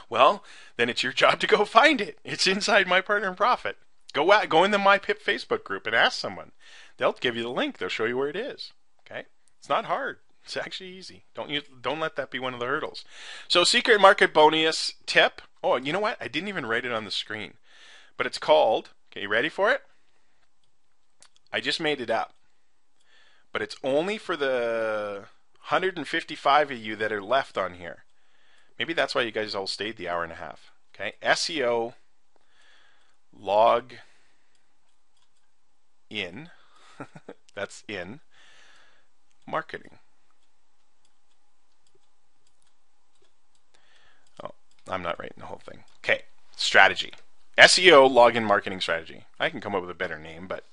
Well, then it's your job to go find it. It's inside My Partner in Profit. Go in the My Pip Facebook group and ask someone. They'll give you the link. They'll show you where it is. Okay? It's not hard. It's actually easy. Don't let that be one of the hurdles. So secret market bonus tip. Oh, you know what? I didn't even write it on the screen. But it's called, okay, you ready for it? I just made it up. But it's only for the 155 of you that are left on here. Maybe that's why you guys all stayed the hour and a half. Okay? SEO log in. That's in marketing. Oh, I'm not writing the whole thing. Okay, strategy. SEO login marketing strategy. I can come up with a better name, but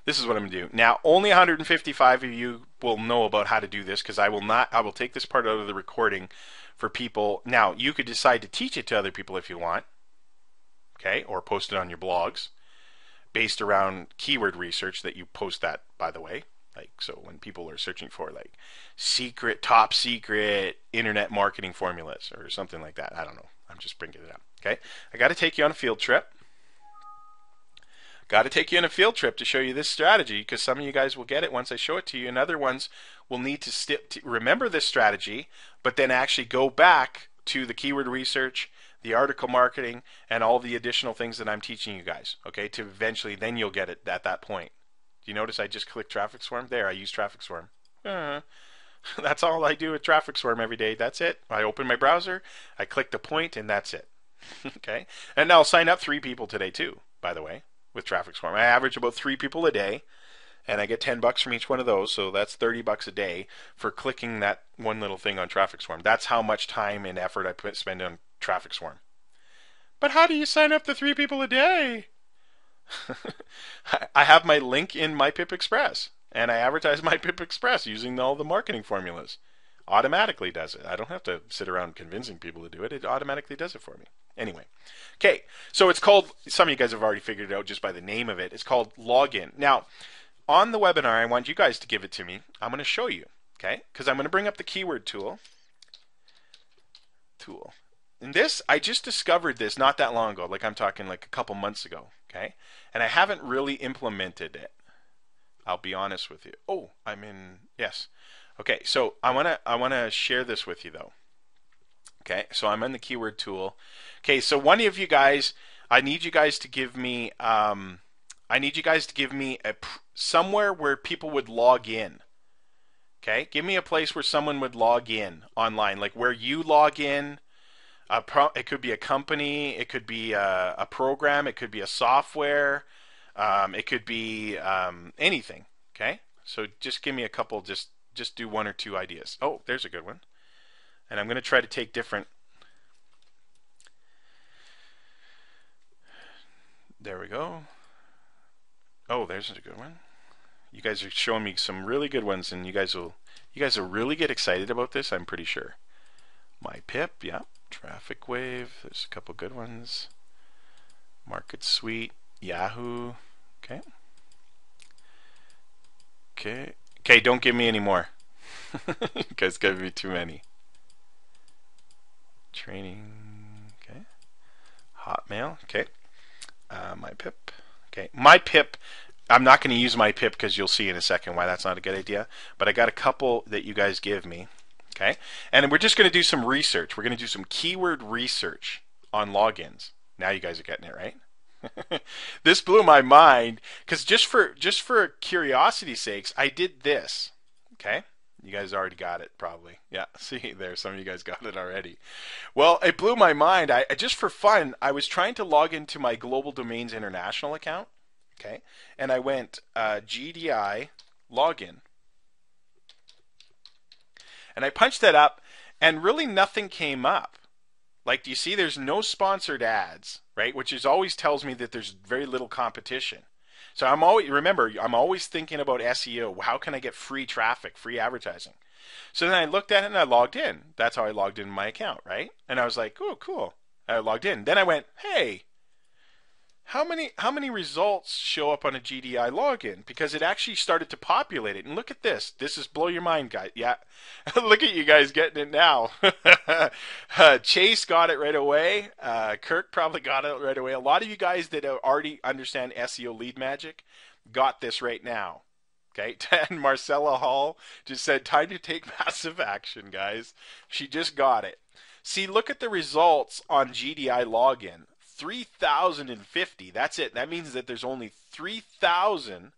this is what I'm going to do. Now, only 155 of you will know about how to do this because I will take this part out of the recording for people. Now, you could decide to teach it to other people if you want. Okay, or post it on your blogs based around keyword research that you post that, by the way. Like, so when people are searching for like top secret internet marketing formulas or something like that. I don't know. I'm just bringing it up. Okay. I got to take you on a field trip. Got to take you on a field trip to show you this strategy because some of you guys will get it once I show it to you and other ones will need to remember this strategy but then actually go back to the keyword research, the article marketing, and all the additional things that I'm teaching you guys, okay, to eventually, then you'll get it at that point. Do you notice I just click Traffic Swarm? There, I use Traffic Swarm. That's all I do with Traffic Swarm every day. That's it. I open my browser, I click the point, and that's it. Okay? And I'll sign up 3 people today too, by the way, with Traffic Swarm. I average about 3 people a day, and I get $10 from each one of those, so that's $30 a day for clicking that one little thing on Traffic Swarm. That's how much time and effort I spend on Traffic Swarm. But how do you sign up the 3 people a day? I have my link in My Pip Express, and I advertise My Pip Express using all the marketing formulas. Automatically does it. I don't have to sit around convincing people to do it. It automatically does it for me. Anyway, okay, so it's called, some of you guys have already figured it out just by the name of it, it's called Login. Now, on the webinar, I want you guys to give it to me. I'm going to show you, okay, because I'm going to bring up the keyword tool. And this, I just discovered this not that long ago, like I'm talking like a couple months ago, okay, and I haven't really implemented it. I'll be honest with you. Oh, I'm in, yes. Okay, so I want to share this with you though. Okay, so I'm in the keyword tool. Okay, so one of you guys, I need you guys to give me somewhere where people would log in. Okay, give me a place where someone would log in online, like where you log in. It could be a company, it could be a program, it could be a software, it could be anything. Okay, so just give me a couple. Just do 1 or 2 ideas. Oh, there's a good one. And I'm going to try to take different. There we go. Oh, there's a good one. You guys are showing me some really good ones, and you guys will really get excited about this, I'm pretty sure. My Pip, yeah. Traffic Wave, there's a couple good ones. Market Suite, Yahoo. Okay. Okay, don't give me any more. You guys gotta be too many. Training, okay. Hotmail, okay. My Pip, okay. My Pip, I'm not going to use My Pip because you'll see in a second why that's not a good idea. But I got a couple that you guys give me, okay. And we're just going to do some research. We're going to do some keyword research on logins. Now you guys are getting it, right? This blew my mind because just for curiosity's sakes, I did this. Okay, you guys already got it probably. Yeah, see there, some of you guys got it already. Well, it blew my mind. I just for fun, I was trying to log into my Global Domains International account. Okay, and I went GDI login, and I punched that up, and really nothing came up. Like, do you see there's no sponsored ads, right? Which is always tells me that there's very little competition. So I'm always thinking about SEO. How can I get free traffic, free advertising? So then I looked at it and I logged in. That's how I logged in my account, right? And I was like, oh, cool. I logged in. Then I went, hey, how many results show up on a GDI login? Because it actually started to populate it. And look at this. This is blow your mind, guys. Yeah. Look at you guys getting it now. Chase got it right away. Kirk probably got it right away. A lot of you guys that already understand SEO lead magic got this right now. Okay. And Marcella Hall just said, time to take massive action, guys. She just got it. See, look at the results on GDI login. 3,050. That's it. That means that there's only 3,000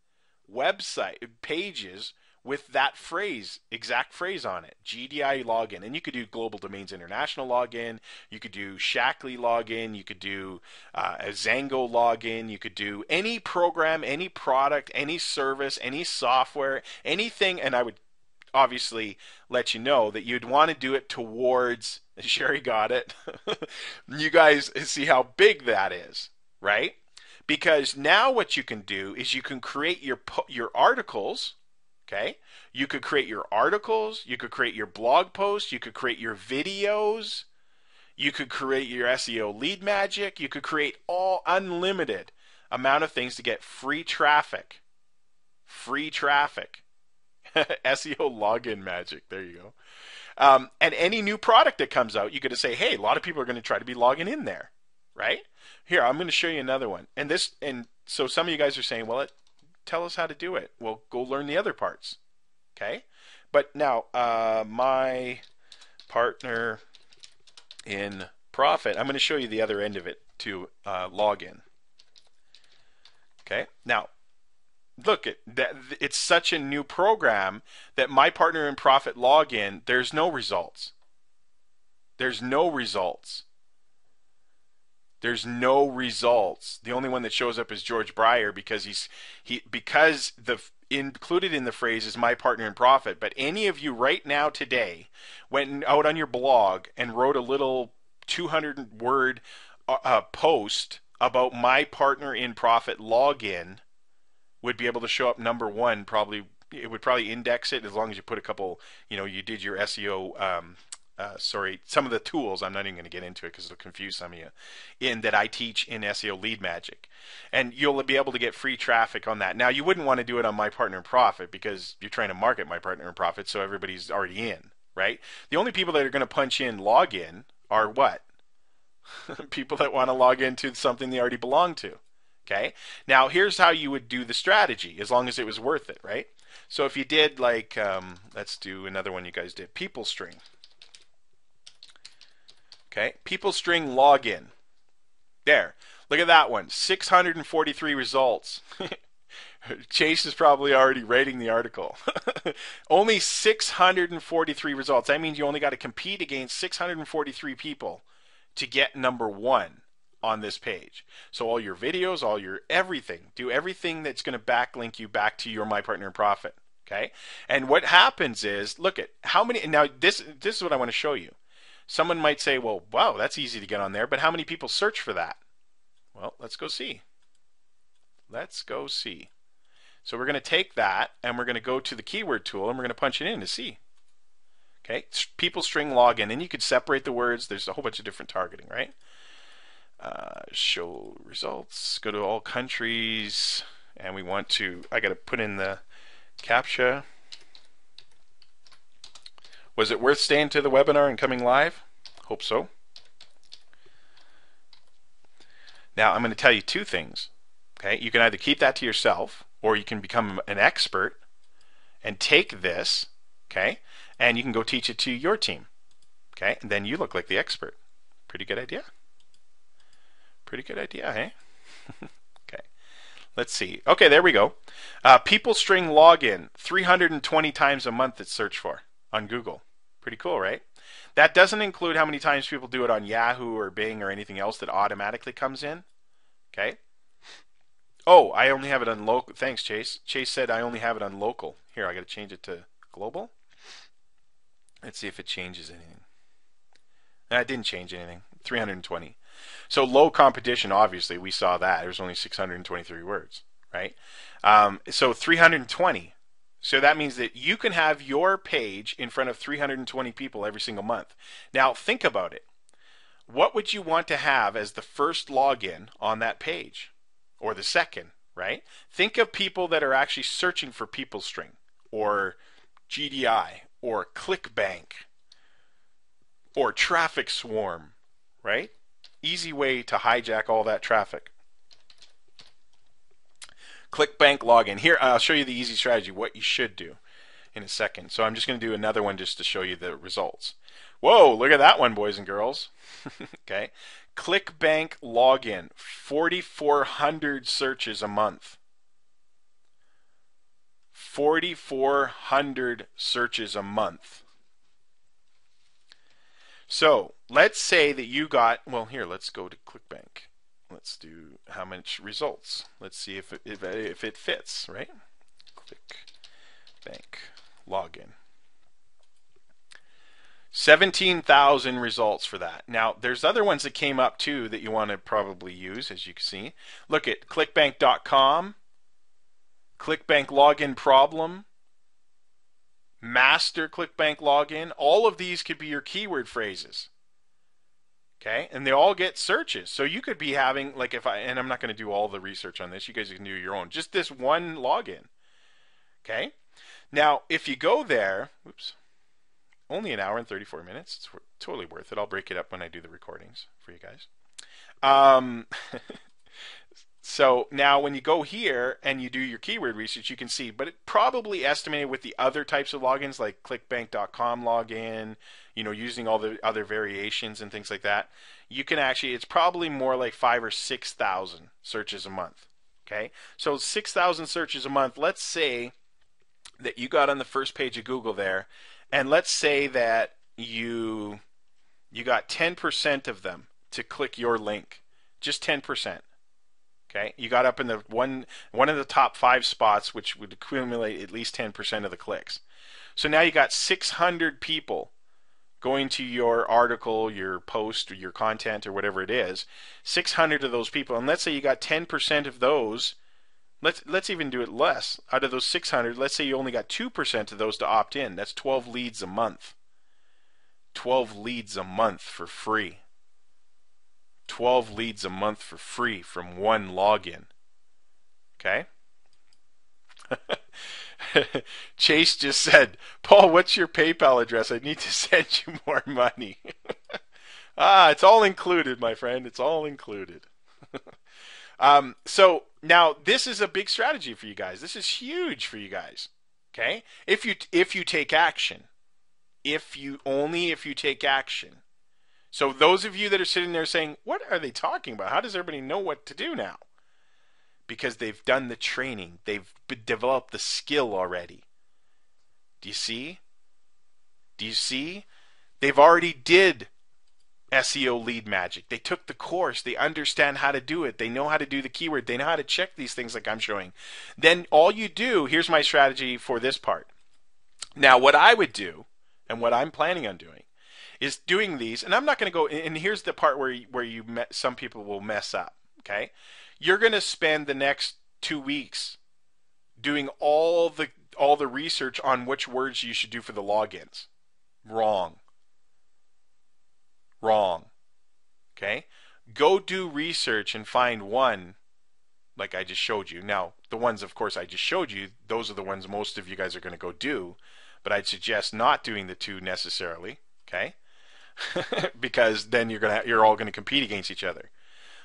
website pages with that phrase, exact phrase on it. GDI login. And you could do Global Domains International login. You could do Shackley login. You could do a Zango login. You could do any program, any product, any service, any software, anything. And I would obviously let you know that you'd want to do it towards, Sherry got it. You guys see how big that is, right? Because now what you can do is you can create your articles, okay? You could create your articles, you could create your blog posts, you could create your videos, you could create your SEO lead magic, you could create all unlimited amount of things to get free traffic. Free traffic. SEO login magic. There you go. And any new product that comes out, you got to say, hey, a lot of people are going to try to be logging in there, right? Here, I'm going to show you another one. And so some of you guys are saying, well, tell us how to do it. Well, go learn the other parts, okay? But now, my partner in profit, I'm going to show you the other end of it to log in. Okay, now look at that. It's such a new program that my partner in profit login, there's no results. There's no results. There's no results. The only one that shows up is George Breyer because because the included in the phrase is my partner in profit. But any of you right now today went out on your blog and wrote a little 200-word post about my partner in profit login would be able to show up number one. Probably it would probably index it as long as you put a couple. You did your SEO. Some of the tools, I'm not even going to get into it because it'll confuse some of you, that I teach in SEO Lead Magic. And you'll be able to get free traffic on that. Now, you wouldn't want to do it on My Partner in Profit because you're trying to market My Partner in Profit, so everybody's already in, right? The only people that are going to punch in login are what? People that want to log into something they already belong to, okay? Now, here's how you would do the strategy, as long as it was worth it, right? So if you did like, let's do another one you guys did, people string. Okay, people string login. There. Look at that one. 643 results. Chase is probably already rating the article. Only 643 results. That means you only got to compete against 643 people to get number one on this page. So all your videos, all your everything, do everything that's going to backlink you back to your My Partner in Profit. Okay? And what happens is, look at how many, now this is what I want to show you. Someone might say, well, wow, that's easy to get on there, but how many people search for that? Well, let's go see. Let's go see. So we're going to take that, and we're going to go to the keyword tool, and we're going to punch it in to see. Okay, people string login, and you could separate the words. There's a whole bunch of different targeting, right? Show results, go to all countries, and we want to, I got to put in the CAPTCHA. Was it worth staying to the webinar and coming live? Hope so. Now I'm going to tell you two things. Okay, you can either keep that to yourself, or you can become an expert and take this, okay, and you can go teach it to your team. Okay, and then you look like the expert. Pretty good idea. Pretty good idea, eh? Okay, let's see. Okay, there we go. People string login 320 times a month it's searched for on Google. Pretty cool, right? That doesn't include how many times people do it on Yahoo or Bing or anything else that automatically comes in. Okay. Oh, I only have it on local. Thanks, Chase. Chase said I only have it on local. Here, I got to change it to global. Let's see if it changes anything. No, it didn't change anything. 320. So low competition, obviously, we saw that. There's only 623 words, right? So 320. So that means that you can have your page in front of 320 people every single month. Now, think about it. What would you want to have as the first login on that page? Or the second, right? Think of people that are actually searching for people string, or GDI, or ClickBank, or Traffic Swarm, right? Easy way to hijack all that traffic. ClickBank login. Here, I'll show you the easy strategy, what you should do in a second. So I'm just going to do another one just to show you the results. Whoa, look at that one, boys and girls. Okay. ClickBank login, 4,400 searches a month. 4,400 searches a month. So let's say that you got, well, here, let's go to ClickBank. Let's do how much results. Let's see if it fits, right? ClickBank login. 17,000 results for that. Now, there's other ones that came up too that you want to probably use, as you can see. Look at clickbank.com, ClickBank login problem, master ClickBank login. All of these could be your keyword phrases. Okay, and they all get searches. So you could be having, like, and I'm not going to do all the research on this. You guys can do your own. Just this one login. Okay. Now, if you go there, oops, only an hour and 34 minutes. It's totally worth it. I'll break it up when I do the recordings for you guys. So now when you go here and you do your keyword research, you can see, but it probably estimated with the other types of logins like clickbank.com login, using all the other variations and things like that, you can actually, it's probably more like 5,000 or 6,000 searches a month. Okay. So 6,000 searches a month. Let's say that you got on the first page of Google there, and let's say that you got 10% of them to click your link. Just 10%. Okay, you got up in the one of the top 5 spots, which would accumulate at least 10% of the clicks. So now you got 600 people going to your article, your post, or your content, or whatever it is. 600 of those people, and let's say you got 10% of those. Let's even do it less. Out of those 600, let's say you only got 2% of those to opt in. That's 12 leads a month. 12 leads a month for free. 12 leads a month for free from one login. Okay? Chase just said, Paul, what's your PayPal address? I need to send you more money. It's all included, my friend. It's all included. So now this is a big strategy for you guys. This is huge for you guys. Okay? If you take action. If you take action. So those of you that are sitting there saying, what are they talking about? How does everybody know what to do now? Because they've done the training. They've developed the skill already. Do you see? Do you see? They've already did SEO lead magic. They took the course. They understand how to do it. They know how to do the keyword. They know how to check these things like I'm showing. Then all you do, here's my strategy for this part. Now what I would do, and what I'm planning on doing, is doing these, and I'm not going to go, and here's the part where some people will mess up, okay? You're going to spend the next 2 weeks doing all the research on which words you should do for the logins. Wrong. Wrong. Okay? Go do research and find one like I just showed you. Now, the ones, of course, I just showed you, those are the ones most of you guys are going to go do, but I'd suggest not doing the 2 necessarily, okay? Because then you're all going to compete against each other.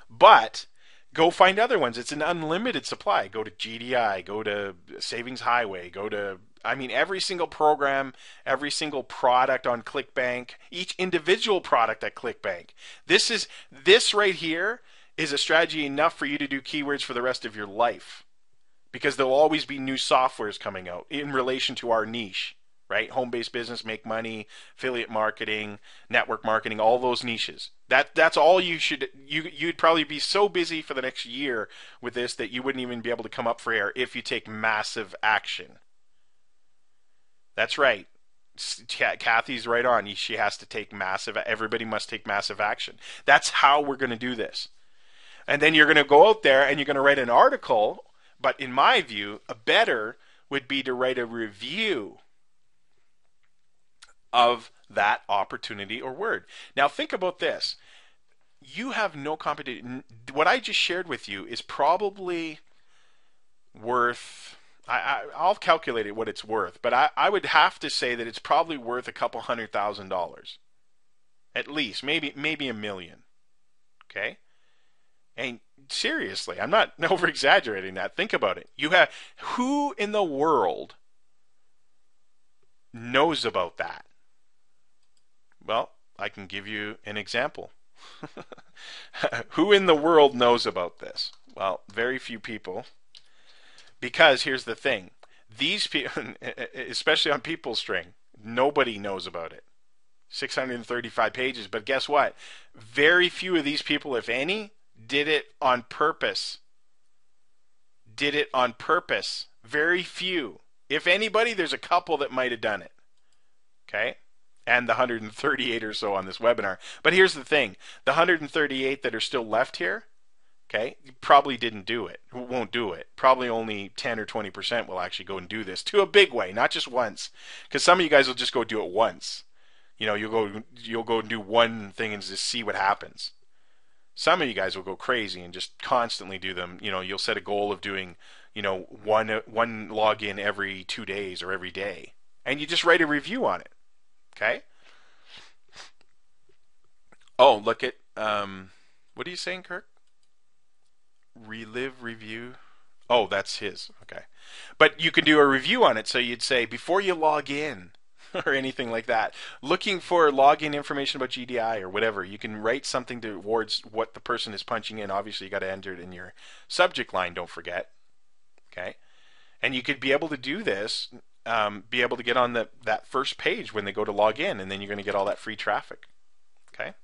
But go find other ones. It's an unlimited supply. Go to GDI, go to Savings Highway, go to, every single program, every single product on ClickBank, each individual product at ClickBank. This right here is a strategy enough for you to do keywords for the rest of your life, because there'll always be new softwares coming out in relation to our niche. Right? Home-based business, make money, affiliate marketing, network marketing, all those niches. That's all you should. You'd probably be so busy for the next year with this that you wouldn't even be able to come up for air if you take massive action. That's right. Kathy's right on. She has to take massive. Everybody must take massive action. That's how we're going to do this. And then you're going to go out there and you're going to write an article. But in my view, a better would be to write a review of that opportunity or word. Now think about this. You have no competition. What I just shared with you is probably worth, I'll calculate it what it's worth, but I would have to say that it's probably worth a couple $100,000. At least, maybe $1 million. Okay? And seriously, I'm not over exaggerating that. Think about it. Who in the world knows about that? Well, I can give you an example. Who in the world knows about this? Well, very few people. Because here's the thing. These people, especially on PeopleString, nobody knows about it. 635 pages, but guess what? Very few of these people, if any, did it on purpose. Did it on purpose. Very few. If anybody, there's a couple that might have done it. Okay? And the 138 or so on this webinar. But here's the thing. The 138 that are still left here, okay, probably didn't do it. Won't do it. Probably only 10 or 20% will actually go and do this to a big way, not just once. Because some of you guys will just go do it once. You'll go and do one thing and just see what happens. Some of you guys will go crazy and just constantly do them. You'll set a goal of doing, one login every 2 days or every day. And you just write a review on it. Okay. Oh, look at what are you saying, Kirk? relive review. Oh, that's his. Okay. But you can do a review on it. So you'd say, before you log in, or anything like that, looking for login information about GDI or whatever, you can write something towards what the person is punching in. Obviously, you got to enter it in your subject line, don't forget. Okay. And you could be able to do this, be able to get on that first page when they go to log in, and then you're going to get all that free traffic. Okay.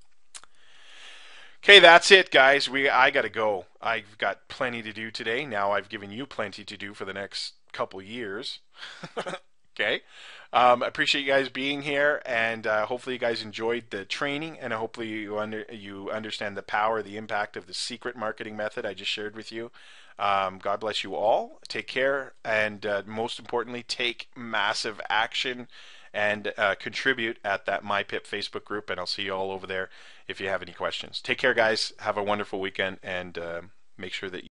Okay, that's it, guys. I gotta go. I've got plenty to do today. Now I've given you plenty to do for the next couple years. Okay. I appreciate you guys being here, and hopefully you guys enjoyed the training, and hopefully you understand the power, the impact of the secret marketing method I just shared with you. God bless you all. Take care, and most importantly, take massive action and contribute at that MyPip Facebook group, and I'll see you all over there if you have any questions. Take care, guys. Have a wonderful weekend, and make sure that